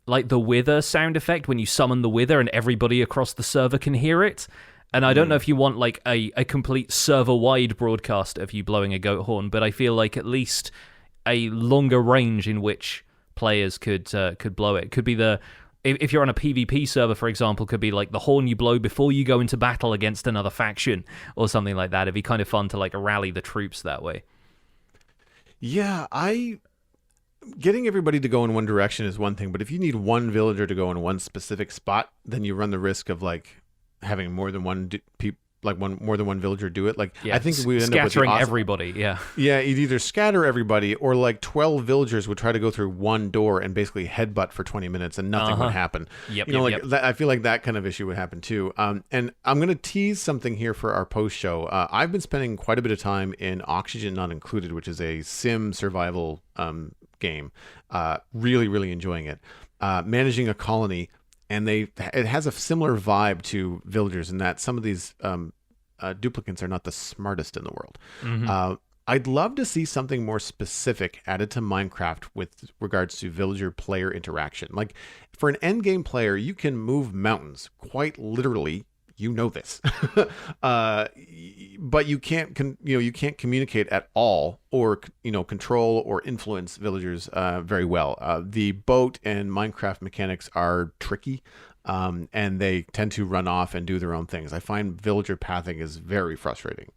wither sound effect when you summon the wither and everybody across the server can hear it. And I don't know if you want like a complete server-wide broadcast of you blowing a goat horn, but I feel like at least a longer range in which players could blow it. Could be if you're on a PvP server, for example, could be like the horn you blow before you go into battle against another faction or something like that. It'd be kind of fun to like rally the troops that way. Yeah, getting everybody to go in one direction is one thing, but if you need one villager to go in one specific spot, then you run the risk of like having more than one more than one villager do it. Like, yeah, I think we end up with scattering everybody. Yeah, you'd either scatter everybody, or like 12 villagers would try to go through one door and basically headbutt for 20 minutes, and nothing would happen. Yep. That, I feel like that kind of issue would happen too. And I'm gonna tease something here for our post show. I've been spending quite a bit of time in Oxygen Not Included, which is a sim survival game. Really, really enjoying it. Managing a colony. And it has a similar vibe to Villagers in that some of these duplicants are not the smartest in the world. Mm-hmm. I'd love to see something more specific added to Minecraft with regards to villager player interaction. Like, for an end game player, you can move mountains, quite literally. You know this, but you can't communicate at all, or control or influence villagers very well. The boat and Minecraft mechanics are tricky, and they tend to run off and do their own things. I find villager pathing is very frustrating.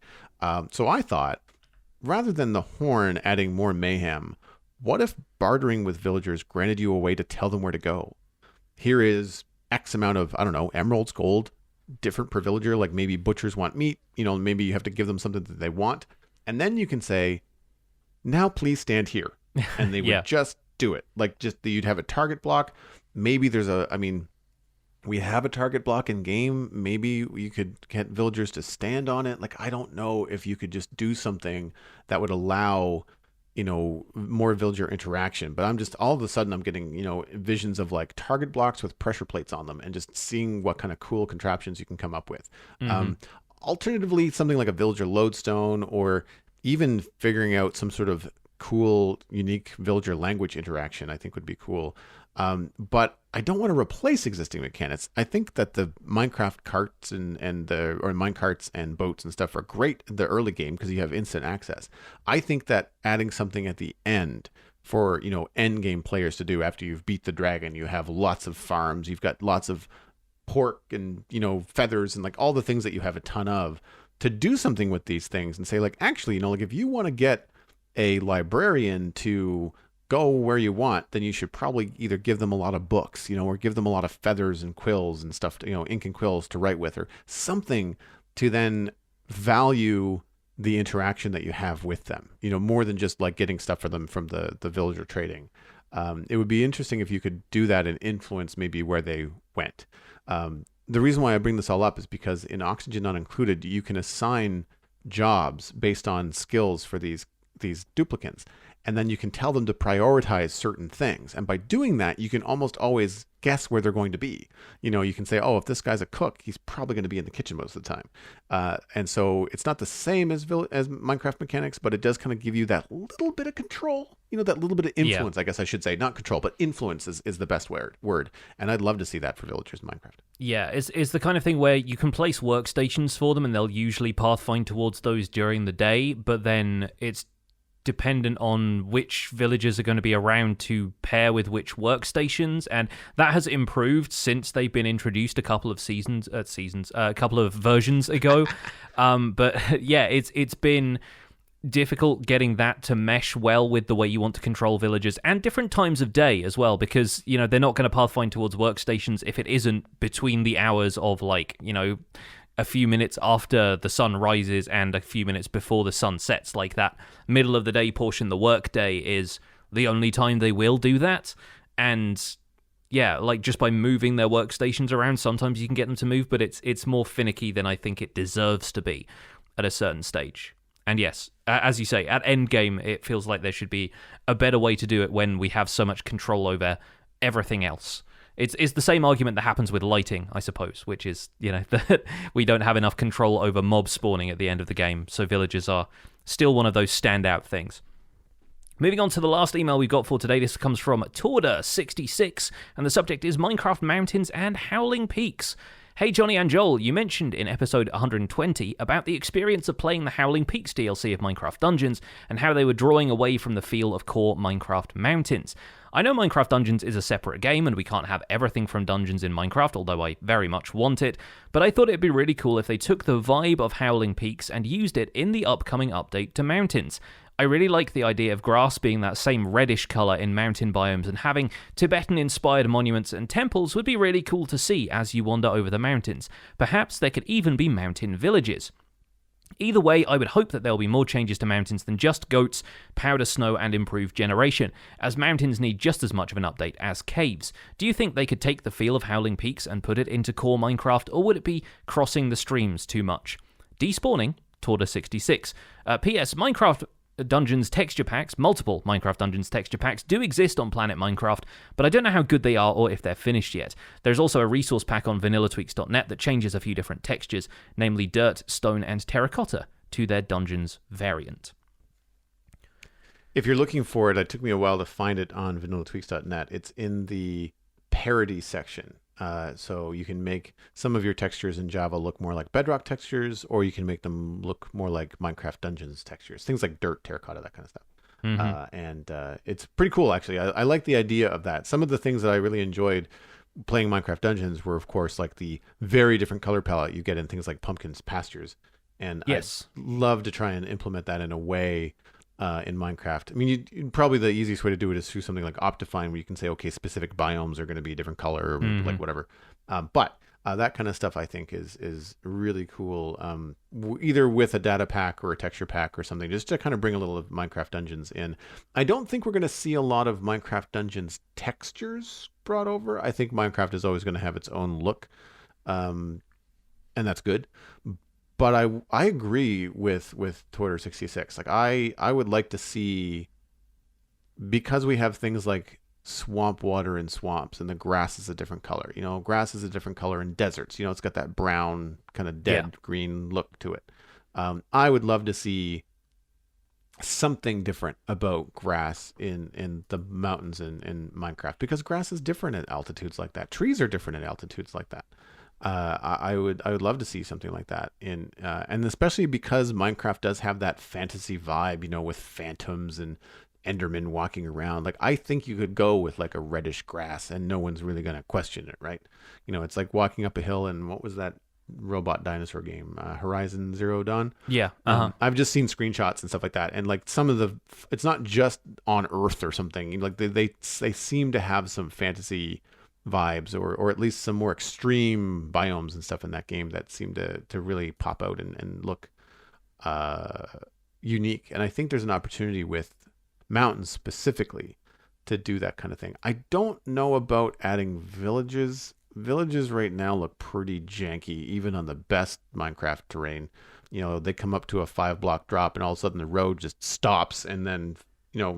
So I thought, rather than the horn adding more mayhem, what if bartering with villagers granted you a way to tell them where to go? Here is X amount of, I don't know, emeralds, gold, different per villager. Like, maybe butchers want meat, maybe you have to give them something that they want, and then you can say, now please stand here, and they would just do it. Like, you'd have a target block. Maybe we have a target block in game. Maybe you could get villagers to stand on it. Like, I don't know if you could just do something that would allow more villager interaction. But all of a sudden I'm getting, visions of like target blocks with pressure plates on them, and just seeing what kind of cool contraptions you can come up with. Mm-hmm. Alternatively, something like a villager lodestone, or even figuring out some sort of cool, unique villager language interaction, I think would be cool. But I don't want to replace existing mechanics. I think that the Minecraft carts or minecarts and boats and stuff are great in the early game because you have instant access. I think that adding something at the end for, end game players to do after you've beat the dragon, you have lots of farms, you've got lots of pork and, feathers and like all the things that you have a ton of, to do something with these things and say like, actually, like if you want to get a librarian to go where you want, then you should probably either give them a lot of books, or give them a lot of feathers and quills and stuff, ink and quills to write with, or something to then value the interaction that you have with them, more than just like getting stuff for them from the villager trading. It would be interesting if you could do that and influence maybe where they went. The reason why I bring this all up is because in Oxygen Not Included, you can assign jobs based on skills for these duplicants. And then you can tell them to prioritize certain things. And by doing that, you can almost always guess where they're going to be. You can say, oh, if this guy's a cook, he's probably going to be in the kitchen most of the time. And so it's not the same as Minecraft mechanics, but it does kind of give you that little bit of control, that little bit of influence, I guess I should say. Not control, but influence is the best word. And I'd love to see that for villagers in Minecraft. Yeah, it's the kind of thing where you can place workstations for them, and they'll usually pathfind towards those during the day, but then it's dependent on which villagers are going to be around to pair with which workstations, and that has improved since they've been introduced a couple of a couple of versions ago. But yeah, it's been difficult getting that to mesh well with the way you want to control villagers and different times of day as well, because, they're not going to pathfind towards workstations if it isn't between the hours of, like, a few minutes after the sun rises and a few minutes before the sun sets. Like, that middle of the day portion, the work day, is the only time they will do that. And yeah, like, just by moving their workstations around, sometimes you can get them to move, but it's more finicky than I think it deserves to be at a certain stage. And yes, as you say, at endgame, it feels like there should be a better way to do it when we have so much control over everything else. It's the same argument that happens with lighting, I suppose, which is, that we don't have enough control over mob spawning at the end of the game, so villagers are still one of those standout things. Moving on to the last email we got for today. This comes from Torda66, and the subject is Minecraft Mountains and Howling Peaks. Hey Jonny and Joel, you mentioned in episode 120 about the experience of playing the Howling Peaks DLC of Minecraft Dungeons and how they were drawing away from the feel of core Minecraft Mountains. I know Minecraft Dungeons is a separate game and we can't have everything from Dungeons in Minecraft, although I very much want it, but I thought it'd be really cool if they took the vibe of Howling Peaks and used it in the upcoming update to Mountains. I really like the idea of grass being that same reddish colour in mountain biomes, and having Tibetan-inspired monuments and temples would be really cool to see as you wander over the mountains. Perhaps there could even be mountain villages. Either way, I would hope that there will be more changes to mountains than just goats, powder snow, and improved generation, as mountains need just as much of an update as caves. Do you think they could take the feel of Howling Peaks and put it into core Minecraft, or would it be crossing the streams too much? Despawning, Torda66. P.S. Minecraft Dungeons texture packs, multiple Minecraft Dungeons texture packs, do exist on Planet Minecraft, but I don't know how good they are or if they're finished yet. There's also a resource pack on vanillatweaks.net that changes a few different textures, namely dirt, stone, and terracotta, to their Dungeons variant. If you're looking for it, it took me a while to find it on vanillatweaks.net. It's in the parody section. So you can make some of your textures in Java look more like Bedrock textures, or you can make them look more like Minecraft Dungeons textures, things like dirt, terracotta, that kind of stuff. Mm-hmm. And it's pretty cool, actually. I like the idea of that. Some of the things that I really enjoyed playing Minecraft Dungeons were, of course, like the very different color palette you get in things like Pumpkin's Pastures. And yes, I'd love to try and implement that in a way in Minecraft. I mean, probably the easiest way to do it is through something like Optifine, where you can say, okay, specific biomes are going to be a different color, or like whatever. But that kind of stuff, I think, is really cool. Either with a data pack or a texture pack or something, just to kind of bring a little of Minecraft Dungeons in. I don't think we're going to see a lot of Minecraft Dungeons textures brought over. I think Minecraft is always going to have its own look, and that's good. But I agree with Twitter66. Like, I would like to see, because we have things like swamp water in swamps and the grass is a different color. Grass is a different color in deserts. It's got that brown kind of dead green look to it. I would love to see something different about grass in the mountains in Minecraft, because grass is different at altitudes like that. Trees are different at altitudes like that. I would love to see something like that and especially because Minecraft does have that fantasy vibe, with phantoms and Endermen walking around. Like, I think you could go with like a reddish grass and no one's really going to question it, right? It's like walking up a hill and what was that robot dinosaur game, Horizon Zero Dawn? Yeah. I've just seen screenshots and stuff like that, and like some of it's not just on Earth or something. Like they seem to have some fantasy vibes, or at least some more extreme biomes and stuff in that game that seem to really pop out and look unique. And I think there's an opportunity with mountains specifically to do that kind of thing. I don't know about adding villages. Villages right now look pretty janky, even on the best Minecraft terrain. They come up to a 5-block drop and all of a sudden the road just stops, and then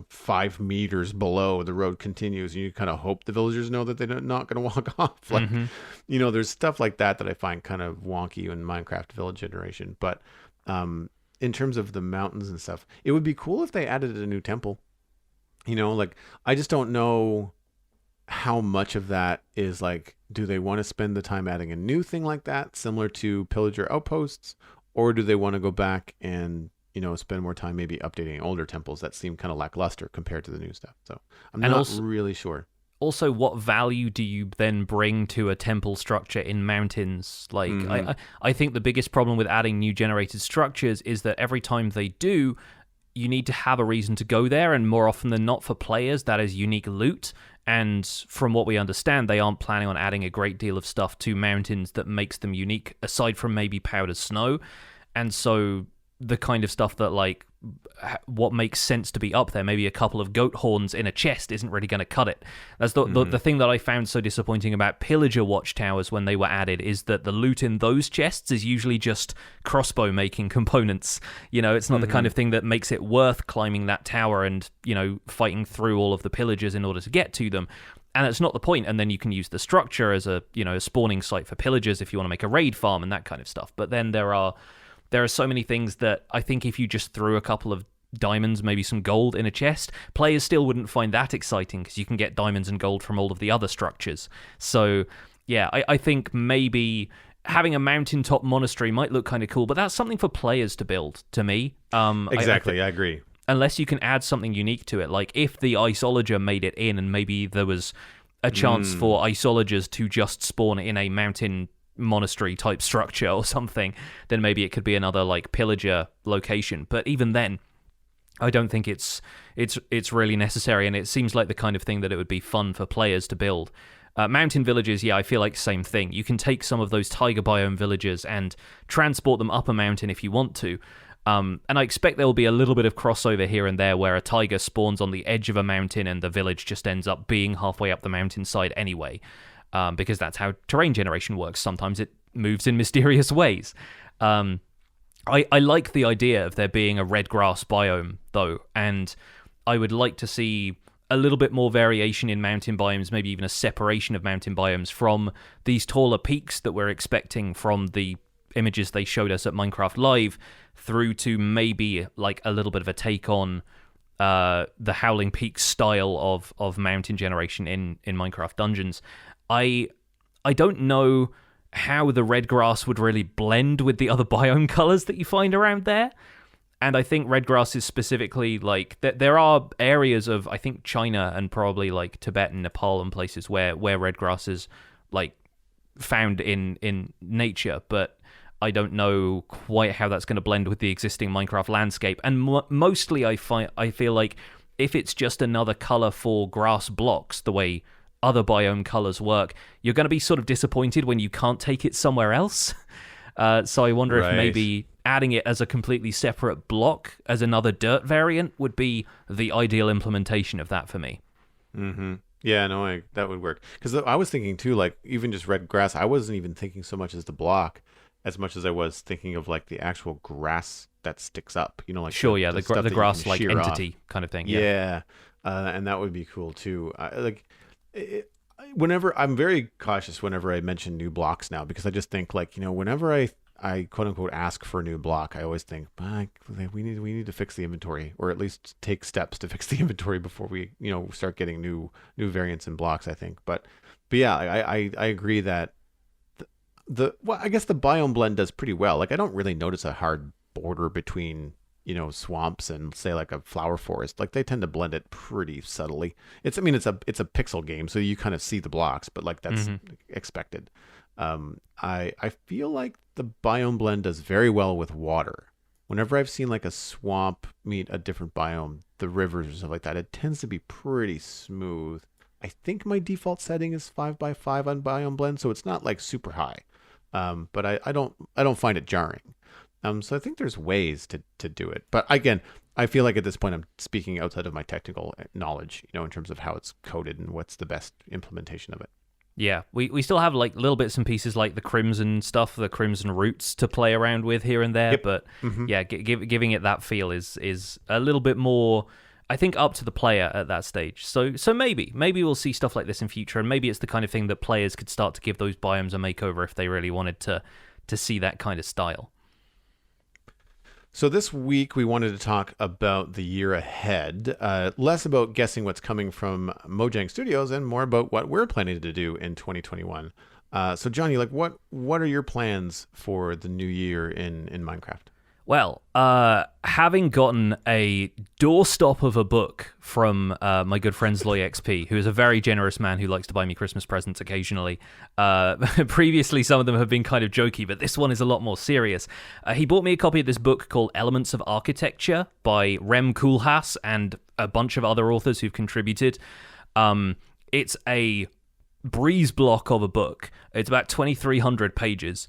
5 meters below the road continues, and you kind of hope the villagers know that they're not going to walk off. Like, there's stuff like that I find kind of wonky in Minecraft village generation. But in terms of the mountains and stuff, it would be cool if they added a new temple. Like, I just don't know how much of that is like, do they want to spend the time adding a new thing like that, similar to pillager outposts, or do they want to go back and spend more time maybe updating older temples that seem kind of lackluster compared to the new stuff? So I'm not really sure. Also, what value do you then bring to a temple structure in mountains? Like, I think the biggest problem with adding new generated structures is that every time they do, you need to have a reason to go there, and more often than not for players, that is unique loot. And from what we understand, they aren't planning on adding a great deal of stuff to mountains that makes them unique, aside from maybe powdered snow. And so the kind of stuff that, like, what makes sense to be up there, maybe a couple of goat horns in a chest, isn't really going to cut it. That's the thing that I found so disappointing about pillager watchtowers when they were added, is that the loot in those chests is usually just crossbow making components. You know, it's not the kind of thing that makes it worth climbing that tower and, you know, fighting through all of the pillagers in order to get to them. And it's not the point. And then you can use the structure as a, you know, a spawning site for pillagers if you want to make a raid farm and that kind of stuff. But then there are so many things that I think if you just threw a couple of diamonds, maybe some gold in a chest, players still wouldn't find that exciting, because you can get diamonds and gold from all of the other structures. So, yeah, I think maybe having a mountaintop monastery might look kind of cool, but that's something for players to build, to me. Exactly, I agree. Unless you can add something unique to it. Like, if the Iceologer made it in, and maybe there was a chance for Iceologers to just spawn in a mountain monastery type structure or something, then maybe it could be another, like, pillager location. But even then, I don't think it's really necessary, and it seems like the kind of thing that it would be fun for players to build. Mountain villages, yeah, I feel like same thing. You can take some of those tiger biome villages and transport them up a mountain if you want to. And I expect there will be a little bit of crossover here and there where a tiger spawns on the edge of a mountain and the village just ends up being halfway up the mountainside anyway, because that's how terrain generation works. Sometimes it moves in mysterious ways. I like the idea of there being a red grass biome, though, and I would like to see a little bit more variation in mountain biomes, maybe even a separation of mountain biomes from these taller peaks that we're expecting from the images they showed us at Minecraft Live, through to maybe like a little bit of a take on the Howling Peaks style of mountain generation in Minecraft Dungeons. I don't know how the red grass would really blend with the other biome colors that you find around there. And I think red grass is specifically, like, there are areas of, I think, China and probably like Tibet and Nepal and places where red grass is, like, found in nature, but I don't know quite how that's going to blend with the existing Minecraft landscape. And mostly I feel like if it's just another color for grass blocks, the way other biome colors work, you're going to be sort of disappointed when you can't take it somewhere else. So I wonder if maybe adding it as a completely separate block as another dirt variant would be the ideal implementation of that for me. Yeah, no, that would work. Because I was thinking too, like, even just red grass, I wasn't even thinking so much as the block as much as I was thinking of, like, the actual grass that sticks up, you know, like sure, the grass like entity off. Kind of thing. Yeah. And that would be cool too. Whenever I'm very cautious whenever I mention new blocks now, because I just think, like, you know, whenever I quote unquote ask for a new block, I always think, we need to fix the inventory, or at least take steps to fix the inventory before we, you know, start getting new variants in blocks, I think. But yeah, I agree that well, I guess the biome blend does pretty well. Like, I don't really notice a hard border between, you know, swamps and, say, like a flower forest. Like, they tend to blend it pretty subtly. It's a pixel game, so you kind of see the blocks, but, like, that's expected. I feel like the biome blend does very well with water. Whenever I've seen, like, a swamp meet a different biome, the rivers or stuff like that, it tends to be pretty smooth. I think my default setting is 5x5 on biome blend, so it's not, like, super high. But I don't find it jarring. So I think there's ways to do it. But again, I feel like at this point I'm speaking outside of my technical knowledge, you know, in terms of how it's coded and what's the best implementation of it. Yeah, we still have, like, little bits and pieces like the crimson stuff, the crimson roots to play around with here and there. Yep. But yeah, giving it that feel is a little bit more, I think, up to the player at that stage. So maybe we'll see stuff like this in future, and maybe it's the kind of thing that players could start to give those biomes a makeover if they really wanted to see that kind of style. So this week we wanted to talk about the year ahead, less about guessing what's coming from Mojang Studios and more about what we're planning to do in 2021. So Jonny, like, what are your plans for the new year in Minecraft? Well, having gotten a doorstop of a book from my good friend Zloy XP, who is a very generous man who likes to buy me Christmas presents occasionally. Previously, some of them have been kind of jokey, but this one is a lot more serious. He bought me a copy of this book called Elements of Architecture by Rem Koolhaas and a bunch of other authors who've contributed. It's a breeze block of a book. It's about 2,300 pages.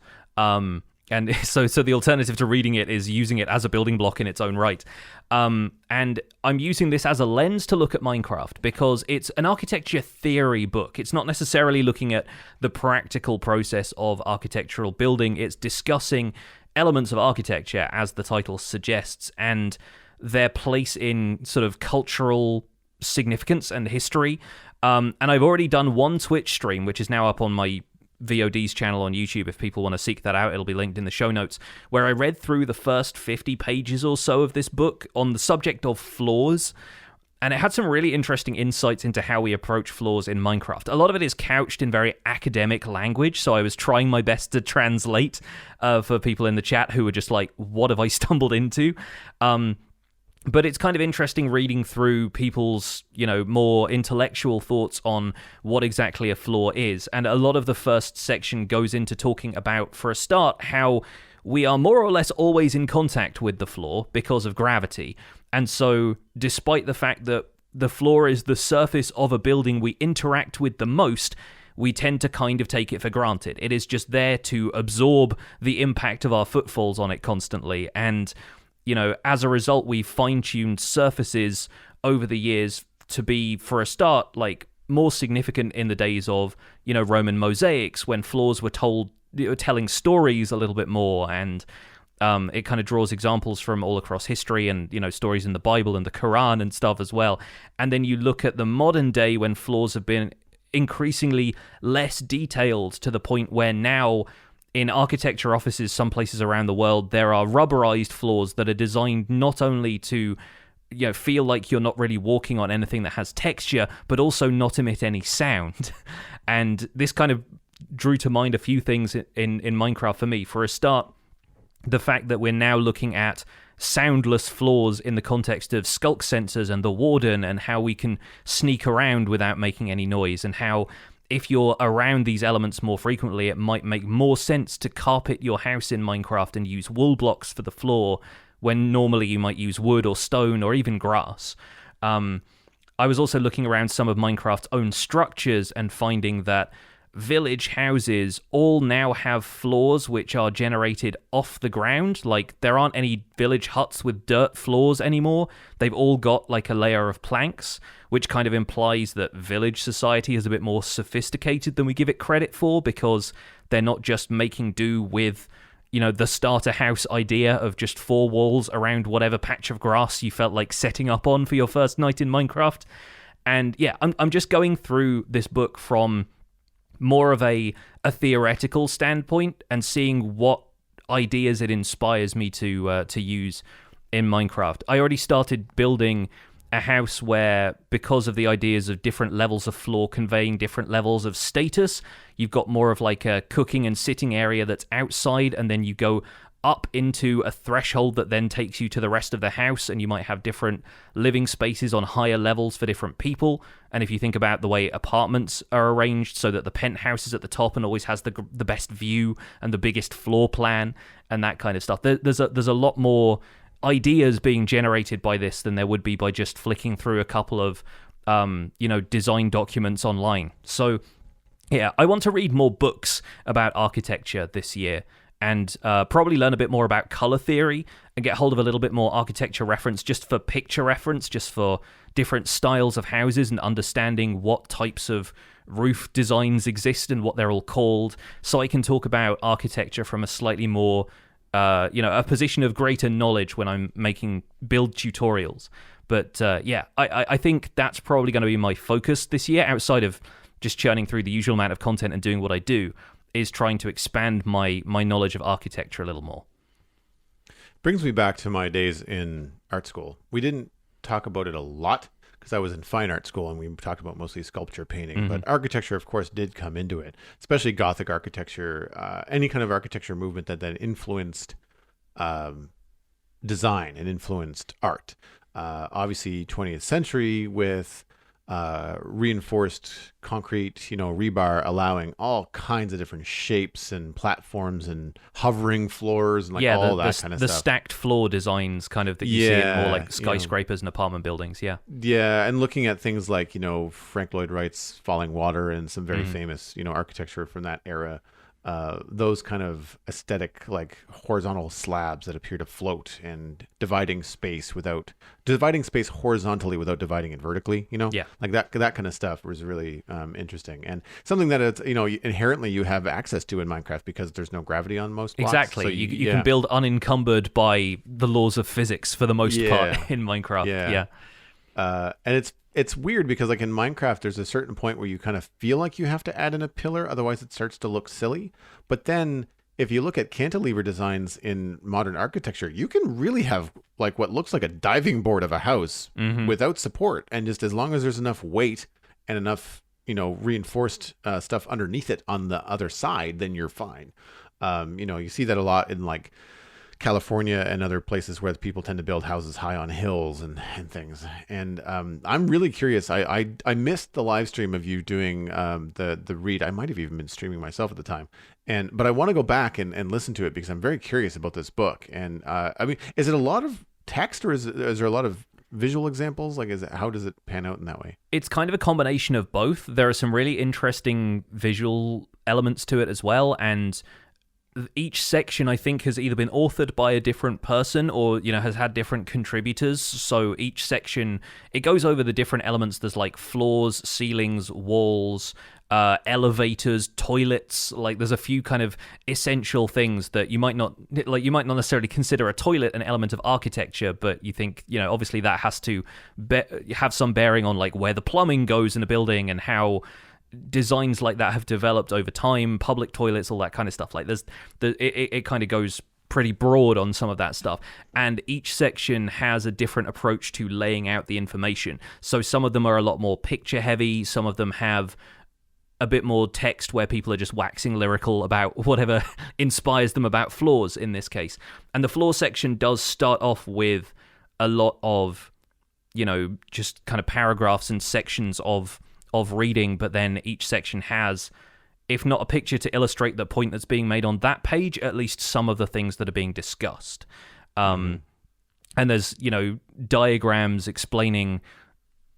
And so the alternative to reading it is using it as a building block in its own right. And I'm using this as a lens to look at Minecraft because it's an architecture theory book. It's not necessarily looking at the practical process of architectural building. It's discussing elements of architecture, as the title suggests, and their place in sort of cultural significance and history. And I've already done one Twitch stream, which is now up on my VOD's channel on YouTube. If people want to seek that out, it'll be linked in the show notes, where I read through the first 50 pages or so of this book on the subject of floors, and it had some really interesting insights into how we approach floors in Minecraft. A lot of it is couched in very academic language, so I was trying my best to translate for people in the chat who were just like, what have I stumbled into? But it's kind of interesting reading through people's, more intellectual thoughts on what exactly a floor is. And a lot of the first section goes into talking about, for a start, how we are more or less always in contact with the floor because of gravity. And so, despite the fact that the floor is the surface of a building we interact with the most, we tend to kind of take it for granted. It is just there to absorb the impact of our footfalls on it constantly. And as a result, we've fine-tuned surfaces over the years to be, for a start, like more significant in the days of, Roman mosaics, when floors were telling stories a little bit more, and it kind of draws examples from all across history and, stories in the Bible and the Quran and stuff as well. And then you look at the modern day when floors have been increasingly less detailed to the point where now, in architecture offices, some places around the world, there are rubberized floors that are designed not only to, feel like you're not really walking on anything that has texture, but also not emit any sound. And this kind of drew to mind a few things in Minecraft for me. For a start, the fact that we're now looking at soundless floors in the context of skulk sensors and the warden, and how we can sneak around without making any noise, and how if you're around these elements more frequently, it might make more sense to carpet your house in Minecraft and use wool blocks for the floor when normally you might use wood or stone or even grass. I was also looking around some of Minecraft's own structures and finding that village houses all now have floors which are generated off the ground. Like, there aren't any village huts with dirt floors anymore. They've all got like a layer of planks, which kind of implies that village society is a bit more sophisticated than we give it credit for, because they're not just making do with, the starter house idea of just 4 walls around whatever patch of grass you felt like setting up on for your first night in Minecraft. And yeah, I'm just going through this book from more of a theoretical standpoint and seeing what ideas it inspires me to use in Minecraft. I already started building a house where, because of the ideas of different levels of floor conveying different levels of status, you've got more of like a cooking and sitting area that's outside, and then you go up into a threshold that then takes you to the rest of the house, and you might have different living spaces on higher levels for different people. And if you think about the way apartments are arranged, so that the penthouse is at the top and always has the best view and the biggest floor plan and that kind of stuff, there's a lot more ideas being generated by this than there would be by just flicking through a couple of design documents online. So yeah, I want to read more books about architecture this year, and probably learn a bit more about color theory and get hold of a little bit more architecture reference, just for picture reference, just for different styles of houses and understanding what types of roof designs exist and what they're all called, so I can talk about architecture from a slightly more, a position of greater knowledge when I'm making build tutorials. But I think that's probably going to be my focus this year, outside of just churning through the usual amount of content and doing what I do, is trying to expand my knowledge of architecture a little more. Brings me back to my days in art school. We didn't talk about it a lot because I was in fine art school and we talked about mostly sculpture, painting. Mm-hmm. But architecture, of course, did come into it, especially Gothic architecture, any kind of architecture movement that then influenced design and influenced art. Obviously, 20th century with reinforced concrete, rebar, allowing all kinds of different shapes and platforms and hovering floors and like Yeah, all that kind of the stuff. stacked floor designs kind of that you see in more Yeah, like skyscrapers and apartment buildings. Yeah. yeah, and looking at things like, Frank Lloyd Wright's Falling Water and some very famous, architecture from that era, those kind of aesthetic, like horizontal slabs that appear to float and dividing space horizontally without dividing it vertically, Yeah. like that kind of stuff was really interesting and something that it's, inherently you have access to in Minecraft because there's no gravity on most blocks. Exactly. So You can build unencumbered by the laws of physics for the most Yeah. part in Minecraft. Yeah. Yeah. And it's weird because like in Minecraft, there's a certain point where you kind of feel like you have to add in a pillar, otherwise it starts to look silly. But then if you look at cantilever designs in modern architecture, you can really have like what looks like a diving board of a house without support, and just as long as there's enough weight and enough reinforced stuff underneath it on the other side, then you're fine. You see that a lot in like California and other places where people tend to build houses high on hills and things. And I'm really curious. I missed the live stream of you doing the read. I might have even been streaming myself at the time. But I want to go back and listen to it because I'm very curious about this book. And I mean, is it a lot of text or is there a lot of visual examples? Like, how does it pan out in that way? It's kind of a combination of both. There are some really interesting visual elements to it as well, and each section I think has either been authored by a different person or has had different contributors. So each section, it goes over the different elements. There's like floors, ceilings, walls, elevators, toilets. Like there's a few kind of essential things that you might not necessarily consider a toilet an element of architecture, but you think obviously that has to have some bearing on like where the plumbing goes in a building and how designs like that have developed over time, public toilets, all that kind of stuff. Like it kind of goes pretty broad on some of that stuff, and each section has a different approach to laying out the information. So some of them are a lot more picture heavy, some of them have a bit more text where people are just waxing lyrical about whatever inspires them about floors in this case. And the floor section does start off with a lot of just kind of paragraphs and sections of reading, but then each section has, if not a picture to illustrate the point that's being made on that page, at least some of the things that are being discussed. And there's, diagrams explaining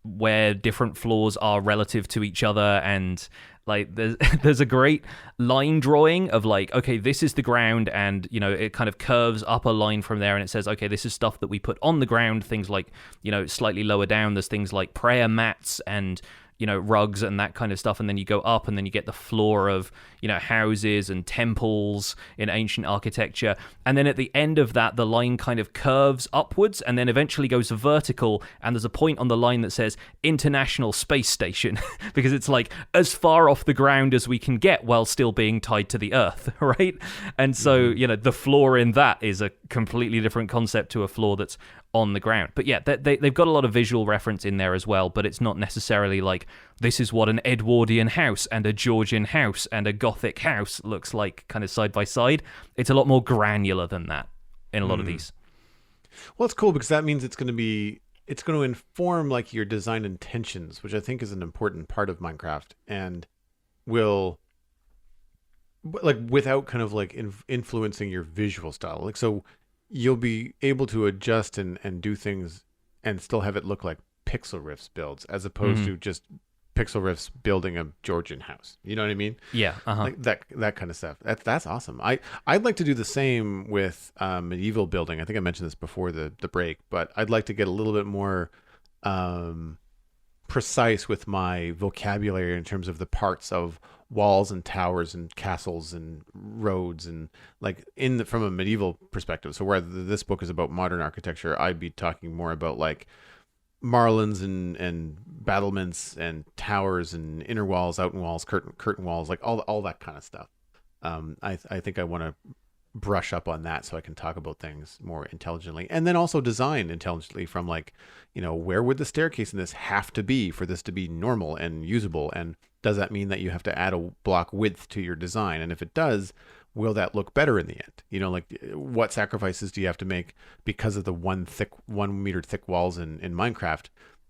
where different floors are relative to each other, and like there's a great line drawing of like, okay, this is the ground, and it kind of curves up a line from there, and it says, okay, this is stuff that we put on the ground, things like slightly lower down there's things like prayer mats and rugs and that kind of stuff, and then you go up and then you get the floor of houses and temples in ancient architecture, and then at the end of that the line kind of curves upwards and then eventually goes vertical, and there's a point on the line that says International Space Station because it's like as far off the ground as we can get while still being tied to the earth, right? And so the floor in that is a completely different concept to a floor that's on the ground. But yeah, they've got a lot of visual reference in there as well, but it's not necessarily like this is what an Edwardian house and a Georgian house and a Gothic house looks like kind of side by side. It's a lot more granular than that in a lot of these. Well, it's cool because that means it's going to inform like your design intentions, which I think is an important part of Minecraft, and will like without kind of like influencing your visual style. Like so you'll be able to adjust and do things and still have it look like Pixel Riffs builds as opposed to just Pixel Riffs building a Georgian house. You know what I mean? Yeah. Like that kind of stuff. That's awesome. I'd like to do the same with medieval building. I think I mentioned this before the break, but I'd like to get a little bit more precise with my vocabulary in terms of the parts of walls and towers and castles and roads and like from a medieval perspective. So where this book is about modern architecture, I'd be talking more about like marlins and battlements and towers and inner walls, outer walls, curtain walls, like all that kind of stuff. I think I want to brush up on that so I can talk about things more intelligently, and then also design intelligently from like, where would the staircase in this have to be for this to be normal and usable, and does that mean that you have to add a block width to your design, and if it does, will that look better in the end? Like what sacrifices do you have to make because of the 1 meter thick walls in Minecraft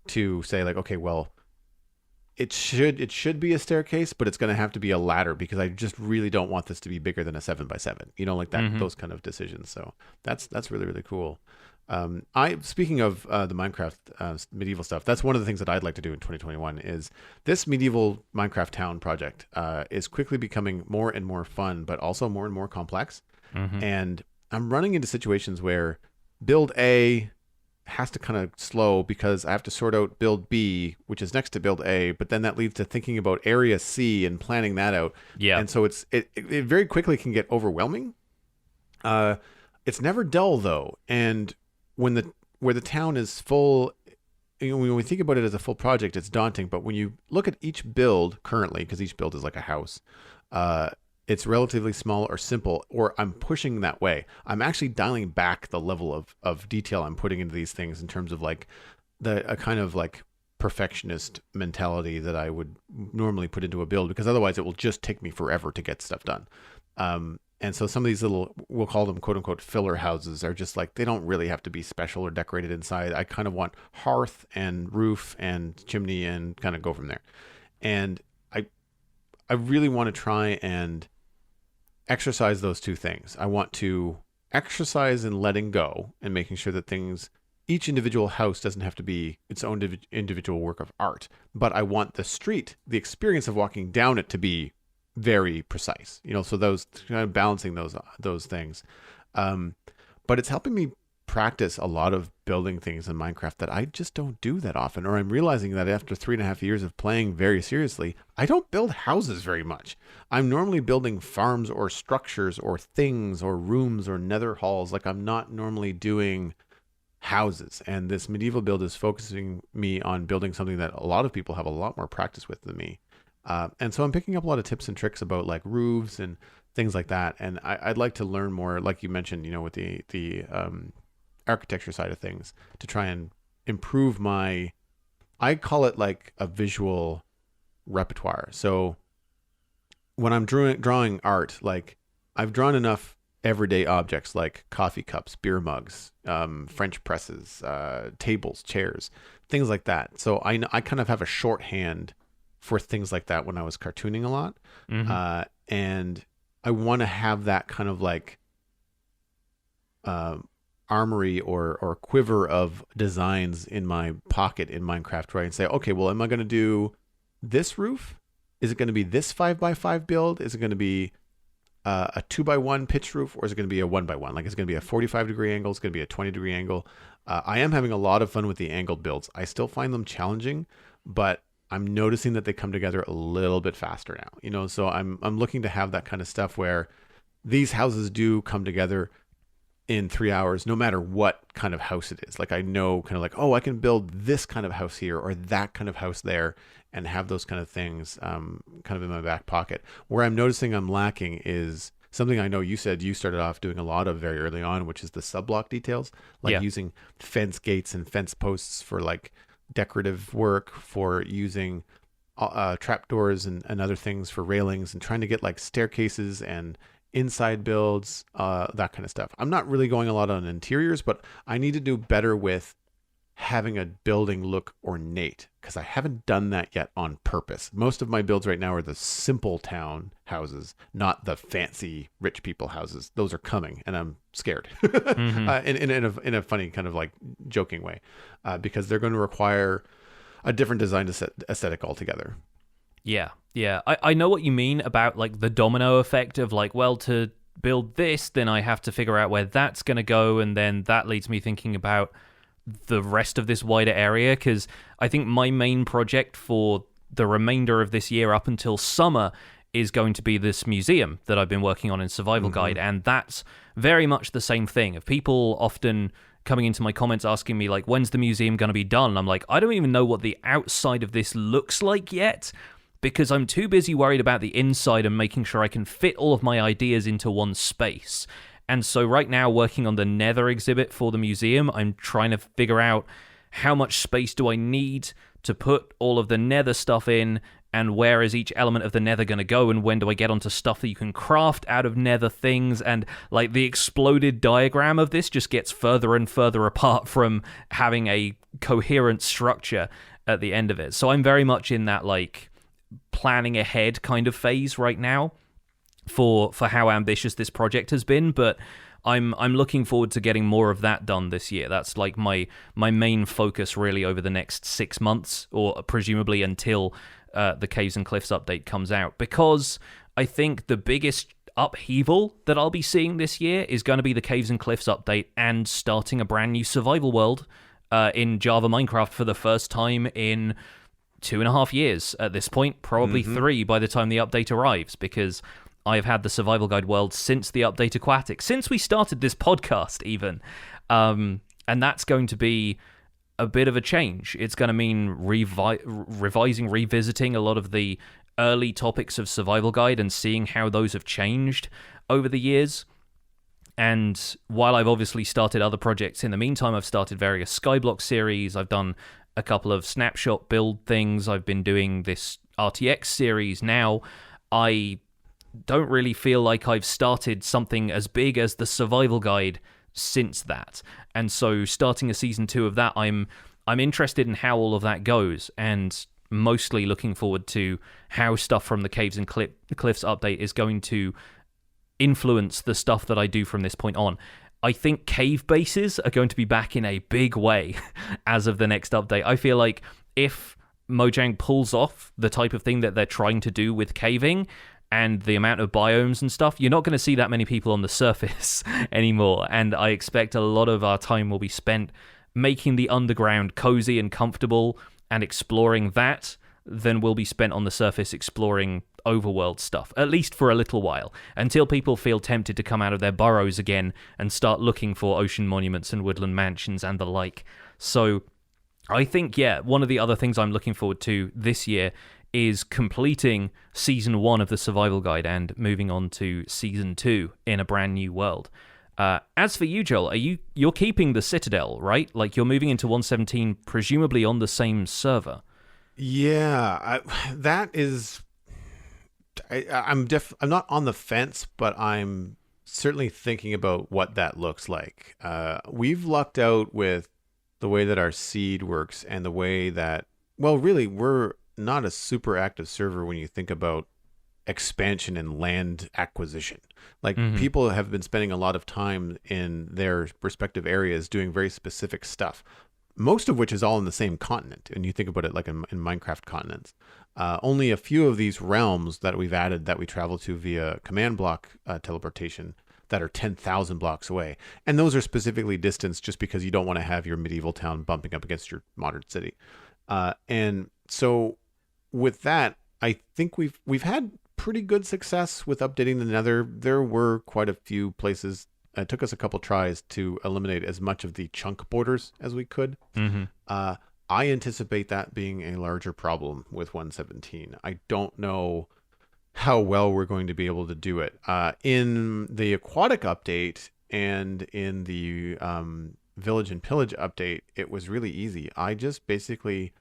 to say like, okay, well, it should be a staircase, but it's going to have to be a ladder because I just really don't want this to be bigger than a 7x7. Like that, those kind of decisions. So that's really, really cool. I speaking of the Minecraft medieval stuff, that's one of the things that I'd like to do in 2021 is this medieval Minecraft town project is quickly becoming more and more fun, but also more and more complex. And I'm running into situations where build A has to kind of slow because I have to sort out build B, which is next to build A, but then that leads to thinking about area C and planning that out. Yeah. And so it very quickly can get overwhelming. It's never dull though. And where the town is full, when we think about it as a full project, it's daunting. But when you look at each build currently, because each build is like a house, it's relatively small or simple, or I'm pushing that way. I'm actually dialing back the level of detail I'm putting into these things in terms of like a kind of like perfectionist mentality that I would normally put into a build, because otherwise it will just take me forever to get stuff done. And so some of these little, we'll call them quote unquote filler houses, are just like, they don't really have to be special or decorated inside. I kind of want hearth and roof and chimney and kind of go from there. And I really want to try and exercise those two things. I want to exercise in letting go and making sure that each individual house doesn't have to be its own individual work of art, but I want the experience of walking down it to be very precise, so those kind of balancing those things. But it's helping me practice a lot of building things in Minecraft that I just don't do that often, or I'm realizing that after 3.5 years of playing very seriously, I don't build houses very much. I'm normally building farms or structures or things or rooms or nether halls. Like I'm not normally doing houses, and this medieval build is focusing me on building something that a lot of people have a lot more practice with than me. And so I'm picking up a lot of tips and tricks about like roofs and things like that. And I'd like to learn more, like you mentioned, with the architecture side of things, to try and improve I call it like a visual repertoire. So when I'm drawing art, like I've drawn enough everyday objects like coffee cups, beer mugs, French presses, tables, chairs, things like that. So I kind of have a shorthand for things like that when I was cartooning a lot. And I want to have that kind of like armory or quiver of designs in my pocket in Minecraft, where I can say, okay, well, am I going to do this roof? Is it going to be this 5x5 build? Is it going to be a 2x1 pitch roof, or is it going to be a 1x1? Like, it's going to be a 45-degree angle. It's going to be a 20-degree angle. I am having a lot of fun with the angled builds. I still find them challenging, but I'm noticing that they come together a little bit faster now. So I'm looking to have that kind of stuff where these houses do come together in 3 hours, no matter what kind of house it is. Like I know kind of like, oh, I can build this kind of house here or that kind of house there, and have those kind of things kind of in my back pocket. Where I'm noticing I'm lacking is something I know you said you started off doing a lot of very early on, which is the sub-block details, like using fence gates and fence posts for like decorative work, for using trapdoors and other things for railings, and trying to get like staircases and inside builds, that kind of stuff. I'm not really going a lot on interiors, but I need to do better with having a building look ornate, because I haven't done that yet on purpose. Most of my builds right now are the simple town houses, not the fancy rich people houses. Those are coming, and I'm scared in a funny kind of like joking way, because they're going to require a different design aesthetic altogether. Yeah. I know what you mean about like the domino effect of like, well, to build this, then I have to figure out where that's going to go, and then that leads me thinking about the rest of this wider area, because I think my main project for the remainder of this year up until summer is going to be this museum that I've been working on in Survival Guide, and that's very much the same thing. Of people often coming into my comments asking me like, when's the museum going to be done? I'm like, I don't even know what the outside of this looks like yet, because I'm too busy worried about the inside and making sure I can fit all of my ideas into one space. And so right now, working on the Nether exhibit for the museum, I'm trying to figure out how much space do I need to put all of the Nether stuff in, and where is each element of the Nether going to go, and when do I get onto stuff that you can craft out of Nether things, and like the exploded diagram of this just gets further and further apart from having a coherent structure at the end of it. So I'm very much in that like planning ahead kind of phase right now for how ambitious this project has been, but I'm looking forward to getting more of that done this year. That's like my main focus really over the next 6 months, or presumably until the Caves and Cliffs update comes out, because I think the biggest upheaval that I'll be seeing this year is going to be the Caves and Cliffs update and starting a brand new survival world in Java Minecraft for the first time in 2.5 years at this point, probably 3 by the time the update arrives, because I've had the survival guide world since the update Aquatic, since we started this podcast even. And that's going to be a bit of a change. It's going to mean revising, revisiting a lot of the early topics of survival guide and seeing how those have changed over the years. And while I've obviously started other projects in the meantime, I've started various Skyblock series, I've done a couple of snapshot build things, I've been doing this RTX series now. I don't really feel like I've started something as big as the survival guide since that. And so starting a season 2 of that, I'm interested in how all of that goes, and mostly looking forward to how stuff from the Caves and Cliffs update is going to influence the stuff that I do from this point on. I think cave bases are going to be back in a big way as of the next update. I feel like if Mojang pulls off the type of thing that they're trying to do with caving, and the amount of biomes and stuff, you're not going to see that many people on the surface anymore. And I expect a lot of our time will be spent making the underground cozy and comfortable and exploring that, than will be spent on the surface exploring overworld stuff, at least for a little while, until people feel tempted to come out of their burrows again and start looking for ocean monuments and woodland mansions and the like. So I think, yeah, one of the other things I'm looking forward to this year is completing Season 1 of the Survival Guide and moving on to Season 2 in a brand new world. As for you, Joel, you're keeping the Citadel, right? Like, you're moving into 1.17, presumably on the same server. Yeah, that is... I'm not on the fence, but I'm certainly thinking about what that looks like. We've lucked out with the way that our seed works and the way that... Well, really, we're not a super active server when you think about expansion and land acquisition. Like, people have been spending a lot of time in their respective areas doing very specific stuff, most of which is all in the same continent. And you think about it like in Minecraft continents. Only a few of these realms that we've added that we travel to via command block teleportation that are 10,000 blocks away. And those are specifically distanced just because you don't want to have your medieval town bumping up against your modern city. And so with that, I think we've had pretty good success with updating the Nether. There were quite a few places. It took us a couple tries to eliminate as much of the chunk borders as we could. I anticipate that being a larger problem with 1.17. I don't know how well we're going to be able to do it. In the aquatic update and in the village and pillage update, it was really easy. I just basically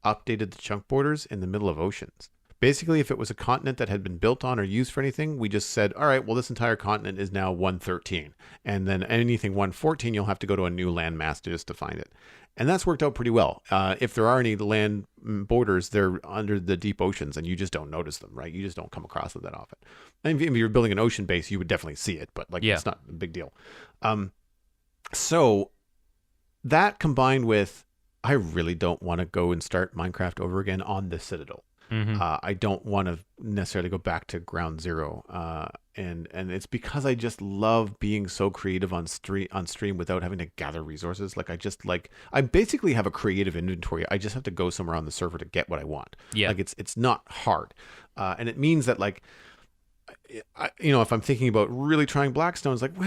updated the chunk borders in the middle of oceans. Basically, if it was a continent that had been built on or used for anything, we just said, all right, well, this entire continent is now 1.13. And then anything 1.14, you'll have to go to a new landmass just to find it. And that's worked out pretty well. If there are any land borders, they're under the deep oceans and you just don't notice them, right? You just don't come across them that often. And if you're building an ocean base, you would definitely see it, but it's not a big deal. So that combined with, I really don't want to go and start Minecraft over again on the Citadel. I don't want to necessarily go back to ground zero. And it's because I just love being so creative on stream without having to gather resources. I basically have a creative inventory. I just have to go somewhere on the server to get what I want. Yeah. Like it's not hard. And it means that if I'm thinking about really trying Blackstone, it's like,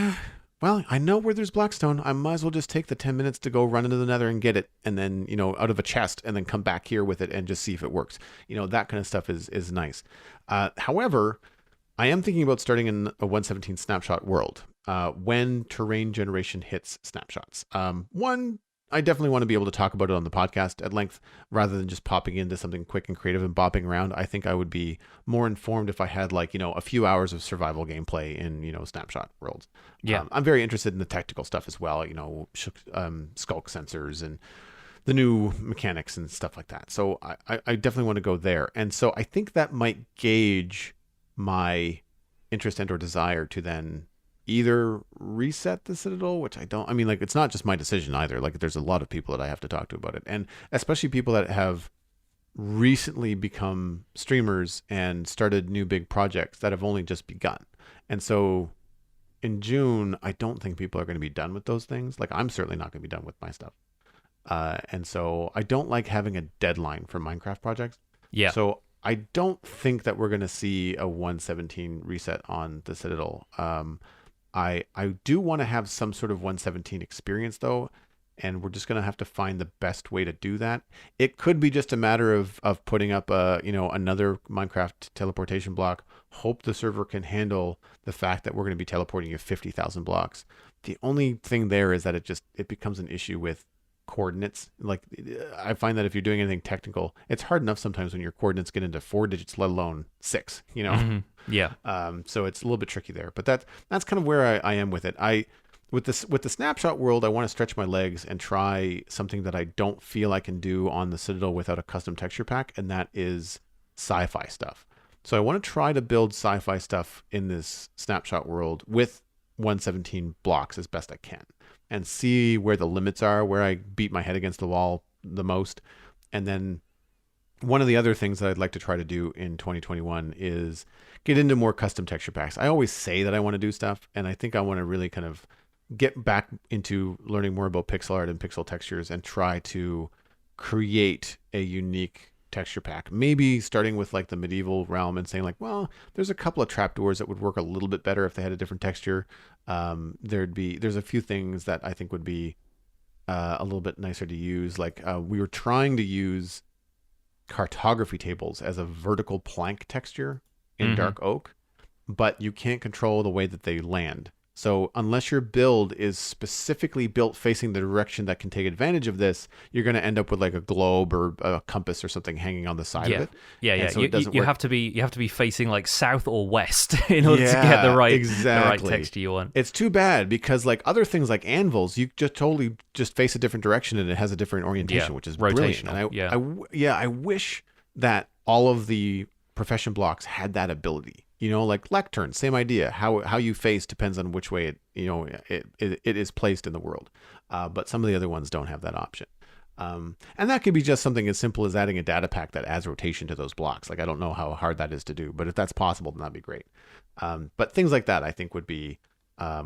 well, I know where there's Blackstone. I might as well just take the 10 minutes to go run into the Nether and get it. And then, out of a chest and then come back here with it and just see if it works. That kind of stuff is nice. However, I am thinking about starting in a 1.17 snapshot world when terrain generation hits snapshots. One, I definitely want to be able to talk about it on the podcast at length rather than just popping into something quick and creative and bopping around. I think I would be more informed if I had like, a few hours of survival gameplay in, snapshot worlds. Yeah. I'm very interested in the technical stuff as well, skulk sensors and the new mechanics and stuff like that. So I definitely want to go there. And so I think that might gauge my interest and or desire to then either reset the Citadel, which it's not just my decision either. Like there's a lot of people that I have to talk to about it. And especially people that have recently become streamers and started new big projects that have only just begun. And so in June, I don't think people are going to be done with those things. Like I'm certainly not going to be done with my stuff. And so I don't like having a deadline for Minecraft projects. Yeah. So I don't think that we're going to see a 1.17 reset on the Citadel. I do want to have some sort of 1.17 experience though, and we're just going to have to find the best way to do that. It could be just a matter of putting up another Minecraft teleportation block. Hope the server can handle the fact that we're going to be teleporting you 50,000 blocks. The only thing there is that it becomes an issue with coordinates. Like I find that if you're doing anything technical, it's hard enough sometimes when your coordinates get into 4 digits, let alone 6, Mm-hmm. Yeah. So it's a little bit tricky there, but that's kind of where I am with it. With the snapshot world, I want to stretch my legs and try something that I don't feel I can do on the Citadel without a custom texture pack, and that is sci-fi stuff. So I want to try to build sci-fi stuff in this snapshot world with 1.17 blocks as best I can, and see where the limits are, where I beat my head against the wall the most. And then one of the other things that I'd like to try to do in 2021 is get into more custom texture packs. I always say that I want to do stuff, and I think I want to really kind of get back into learning more about pixel art and pixel textures and try to create a unique texture pack. Maybe starting with like the medieval realm and saying like, well, there's a couple of trapdoors that would work a little bit better if they had a different texture. There's a few things that I think would be a little bit nicer to use. Like we were trying to use cartography tables as a vertical plank texture in dark oak, but you can't control the way that they land. So unless your build is specifically built facing the direction that can take advantage of this, you're going to end up with like a globe or a compass or something hanging on the side of it. Yeah. So you have to be facing like south or west in order to get the right texture you want. It's too bad because like other things like anvils, you just totally just face a different direction and it has a different orientation, which is brilliant. And I wish that all of the profession blocks had that ability. Like lectern, same idea. How you face depends on which way it is placed in the world. But some of the other ones don't have that option. And that could be just something as simple as adding a data pack that adds rotation to those blocks. Like I don't know how hard that is to do, but if that's possible, then that'd be great. But things like that I think would be a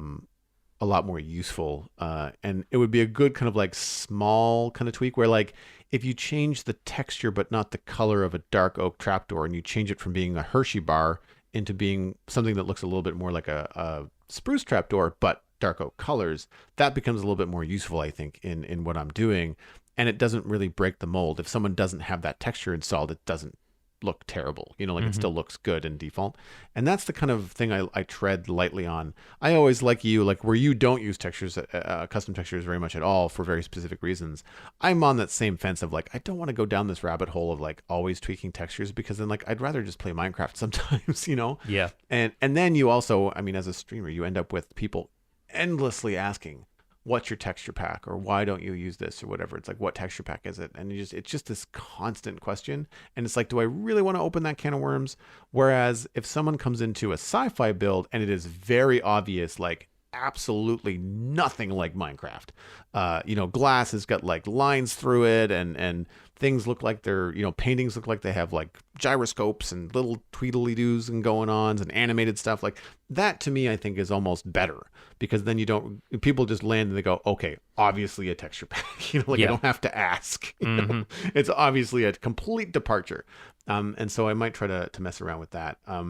lot more useful. And it would be a good kind of like small kind of tweak where like if you change the texture but not the color of a dark oak trapdoor and you change it from being a Hershey bar into being something that looks a little bit more like a spruce trapdoor, but dark oak colors, that becomes a little bit more useful, I think, in what I'm doing. And it doesn't really break the mold. If someone doesn't have that texture installed, it doesn't look terrible. It still looks good in default. And that's the kind of thing I tread lightly on. I always like where you don't use textures, custom textures very much at all for very specific reasons. I'm on that same fence of like, I don't want to go down this rabbit hole of like always tweaking textures because then like, I'd rather just play Minecraft sometimes, Yeah. And then you also, as a streamer, you end up with people endlessly asking, what's your texture pack, or why don't you use this, or whatever. It's like, what texture pack is it? And it's just this constant question. And it's like, do I really want to open that can of worms? Whereas if someone comes into a sci-fi build and it is very obvious, like absolutely nothing like Minecraft, glass has got like lines through it and things look like they're, paintings look like they have like gyroscopes and little tweedly-doos and going-ons and animated stuff. Like that to me, I think is almost better because then people just land and they go, okay, obviously a texture pack, you don't have to ask. It's obviously a complete departure. And so I might try to mess around with that. I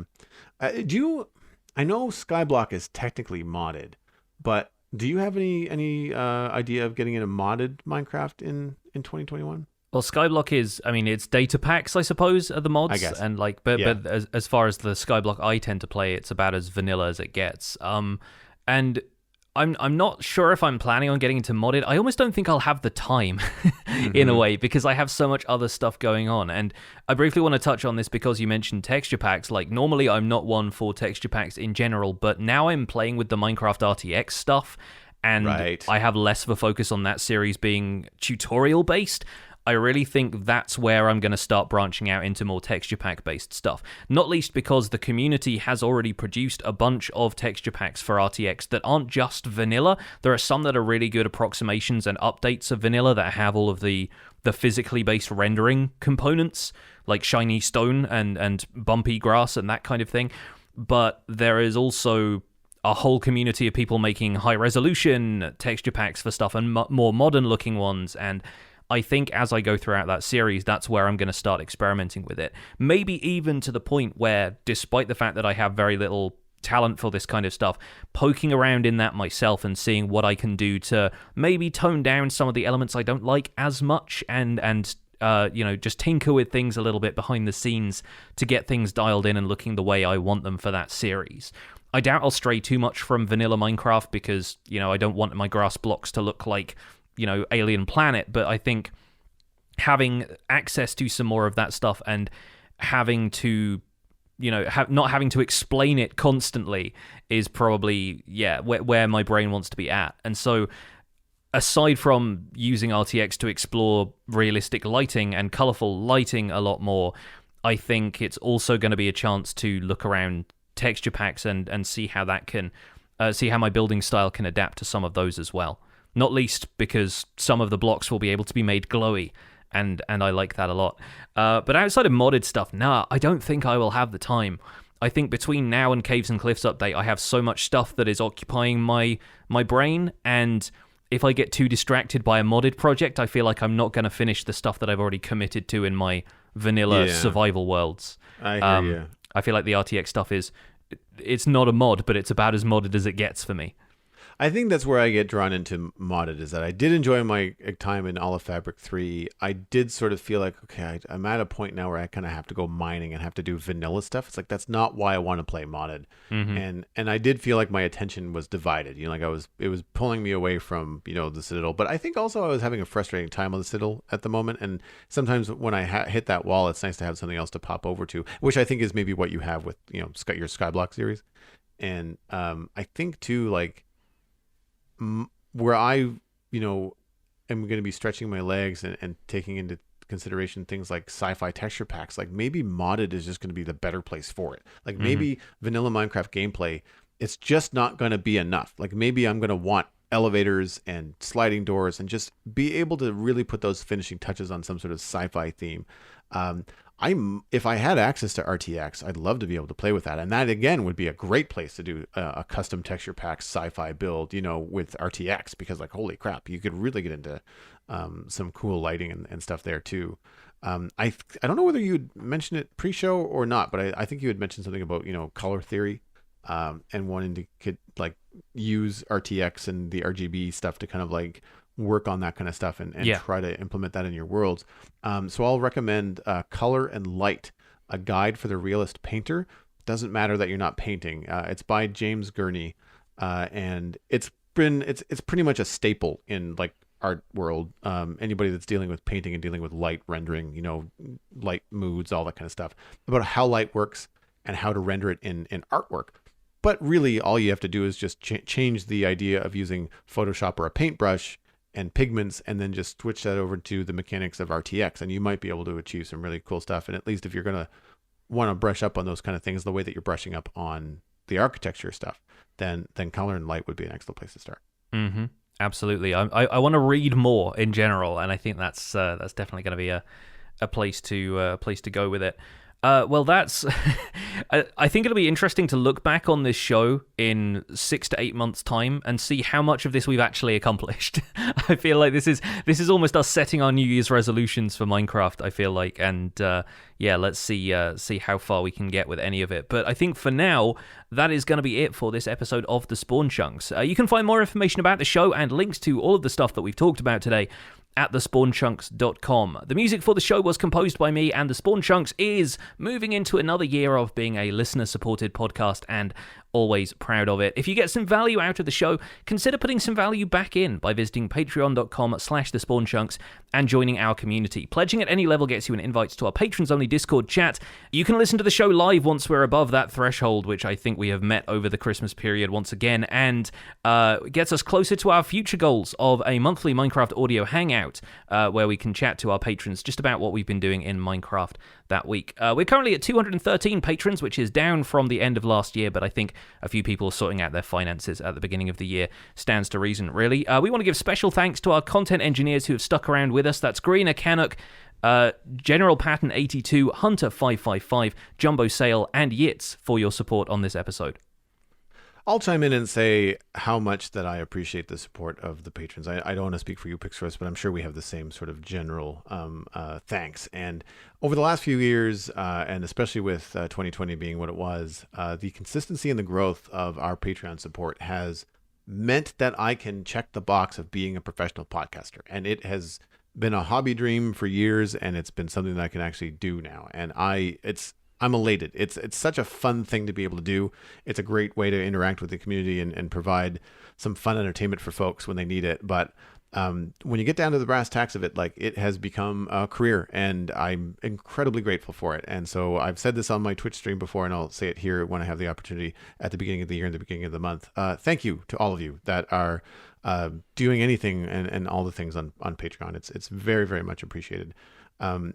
know Skyblock is technically modded, but do you have any idea of getting in a modded Minecraft in 2021? Well, Skyblock is, it's data packs, I suppose, are the mods. I guess. And but as far as the Skyblock I tend to play, it's about as vanilla as it gets. And I'm not sure if I'm planning on getting into modded. I almost don't think I'll have the time in a way, because I have so much other stuff going on. And I briefly want to touch on this because you mentioned texture packs. Like, normally I'm not one for texture packs in general, but now I'm playing with the Minecraft RTX stuff, and I have less of a focus on that series being tutorial based. I really think that's where I'm going to start branching out into more texture pack based stuff. Not least because the community has already produced a bunch of texture packs for RTX that aren't just vanilla. There are some that are really good approximations and updates of vanilla that have all of the physically based rendering components, like shiny stone and bumpy grass and that kind of thing. But there is also a whole community of people making high resolution texture packs for stuff, and more modern looking ones. And I think as I go throughout that series, that's where I'm going to start experimenting with it. Maybe even to the point where, despite the fact that I have very little talent for this kind of stuff, poking around in that myself and seeing what I can do to maybe tone down some of the elements I don't like as much, and just tinker with things a little bit behind the scenes to get things dialed in and looking the way I want them for that series. I doubt I'll stray too much from vanilla Minecraft because, I don't want my grass blocks to look like Alien Planet, but I think having access to some more of that stuff and having to, not having to explain it constantly is probably, where my brain wants to be at. And so, aside from using RTX to explore realistic lighting and colorful lighting a lot more, I think it's also going to be a chance to look around texture packs and see how that can, see how my building style can adapt to some of those as well. Not least because some of the blocks will be able to be made glowy, and I like that a lot. But outside of modded stuff, I don't think I will have the time. I think between now and Caves and Cliffs update, I have so much stuff that is occupying my brain, and if I get too distracted by a modded project, I feel like I'm not going to finish the stuff that I've already committed to in my vanilla survival worlds. I hear you. I feel like the RTX stuff it's not a mod, but it's about as modded as it gets for me. I think that's where I get drawn into modded, is that I did enjoy my time in All of Fabric 3. I did sort of feel like, okay, I'm at a point now where I kind of have to go mining and have to do vanilla stuff. It's like, that's not why I want to play modded. Mm-hmm. And I did feel like my attention was divided. It was pulling me away from, the Citadel. But I think also I was having a frustrating time on the Citadel at the moment. And sometimes when I hit that wall, it's nice to have something else to pop over to, which I think is maybe what you have with, your Skyblock series. And I think too, like, where I, am going to be stretching my legs and taking into consideration things like sci-fi texture packs, like maybe modded is just going to be the better place for it. Like maybe vanilla Minecraft gameplay, it's just not going to be enough. Like maybe I'm going to want elevators and sliding doors and just be able to really put those finishing touches on some sort of sci-fi theme. If I had access to RTX, I'd love to be able to play with that. And that again would be a great place to do a custom texture pack sci-fi build, with RTX, because like, holy crap, you could really get into some cool lighting and stuff there too. I don't know whether you'd mention it pre-show or not, but I think you had mentioned something about, color theory, and wanting to use RTX and the RGB stuff to kind of like work on that kind of stuff and try to implement that in your worlds. So I'll recommend Color and Light, a guide for the realist painter. Doesn't matter that you're not painting. It's by James Gurney, and it's pretty much a staple in like art world. Anybody that's dealing with painting and dealing with light rendering, light moods, all that kind of stuff, about how light works and how to render it in artwork. But really, all you have to do is just change the idea of using Photoshop or a paintbrush and pigments, and then just switch that over to the mechanics of RTX, and you might be able to achieve some really cool stuff. And at least if you're going to want to brush up on those kind of things the way that you're brushing up on the architecture stuff, then Color and Light would be an excellent place to start. Mm-hmm. Absolutely. I want to read more in general, and I think that's definitely going to be a place to go with it. Well, that's. I think it'll be interesting to look back on this show in 6 to 8 months' time and see how much of this we've actually accomplished. I feel like this is almost us setting our New Year's resolutions for Minecraft. I feel like, and let's see how far we can get with any of it. But I think for now, that is going to be it for this episode of the Spawn Chunks. You can find more information about the show and links to all of the stuff that we've talked about today at thespawnchunks.com. The music for the show was composed by me, and the Spawn Chunks is moving into another year of being a listener-supported podcast, and Always proud of it. If you get some value out of the show, consider putting some value back in by visiting patreon.com/thespawnchunks and joining our community. Pledging at any level gets you an invite to our patrons-only Discord chat. You can listen to the show live once we're above that threshold, which I think we have met over the Christmas period once again, and gets us closer to our future goals of a monthly Minecraft audio hangout where we can chat to our patrons just about what we've been doing in Minecraft that week. We're currently at 213 patrons, which is down from the end of last year, but I think a few people sorting out their finances at the beginning of the year stands to reason, really. We want to give special thanks to our content engineers who have stuck around with us. That's Greener Canuck, General Patton 82, Hunter 555, Jumbo Sale, and Yitz for your support on this episode. I'll chime in and say how much that I appreciate the support of the patrons. I don't want to speak for you, Pixarus, but I'm sure we have the same sort of general thanks. And over the last few years, and especially with 2020 being what it was, the consistency and the growth of our Patreon support has meant that I can check the box of being a professional podcaster. And it has been a hobby dream for years, and it's been something that I can actually do now. And I'm elated. It's such a fun thing to be able to do. It's a great way to interact with the community and provide some fun entertainment for folks when they need it. But when you get down to the brass tacks of it, like, it has become a career, and I'm incredibly grateful for it. And so I've said this on my Twitch stream before, and I'll say it here when I have the opportunity at the beginning of the year and the beginning of the month. Thank you to all of you that are doing anything and all the things on Patreon. It's very, very much appreciated.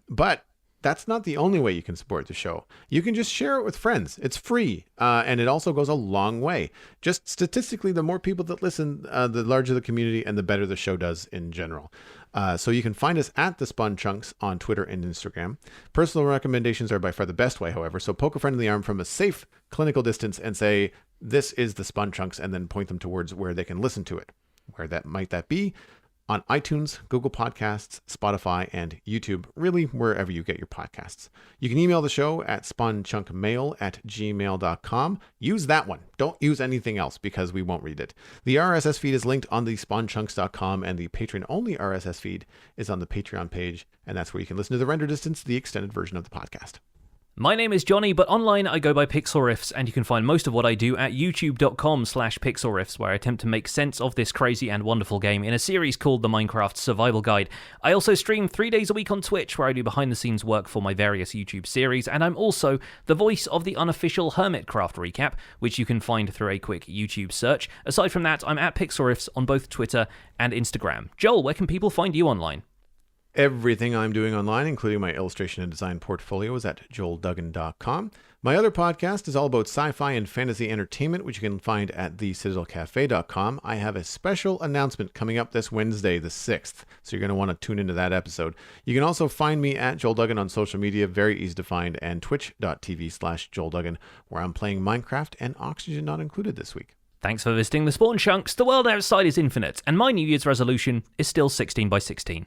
But that's not the only way you can support the show. You can just share it with friends. It's free, and it also goes a long way. Just statistically, the more people that listen, the larger the community and the better the show does in general. So you can find us at The Spawn Chunks on Twitter and Instagram. Personal recommendations are by far the best way, however. So poke a friend in the arm from a safe clinical distance and say, "This is The Spawn Chunks," and then point them towards where they can listen to it. Where that might be? On iTunes, Google Podcasts, Spotify, and YouTube, really wherever you get your podcasts. You can email the show at spawnchunkmail@gmail.com. Use that one. Don't use anything else because we won't read it. The RSS feed is linked on the spawnchunks.com, and the Patreon-only RSS feed is on the Patreon page, and that's where you can listen to the render distance, the extended version of the podcast. My name is Jonny, but online I go by Pixel Riffs, and you can find most of what I do at youtube.com/pixelriffs, where I attempt to make sense of this crazy and wonderful game in a series called the Minecraft Survival Guide. I also stream 3 days a week on Twitch, where I do behind-the-scenes work for my various YouTube series, and I'm also the voice of the unofficial Hermitcraft recap, which you can find through a quick YouTube search. Aside from that, I'm at Pixel Riffs on both Twitter and Instagram. Joel, where can people find you online? Everything I'm doing online, including my illustration and design portfolio, is at joelduggan.com. My other podcast is all about sci-fi and fantasy entertainment, which you can find at thecitadelcafe.com. I have a special announcement coming up this Wednesday, the 6th, so you're going to want to tune into that episode. You can also find me at Joel Duggan on social media, very easy to find, and twitch.tv/Joel Duggan, where I'm playing Minecraft and Oxygen Not Included this week. Thanks for visiting The Spawn Chunks. The world outside is infinite, and my New Year's resolution is still 16 by 16.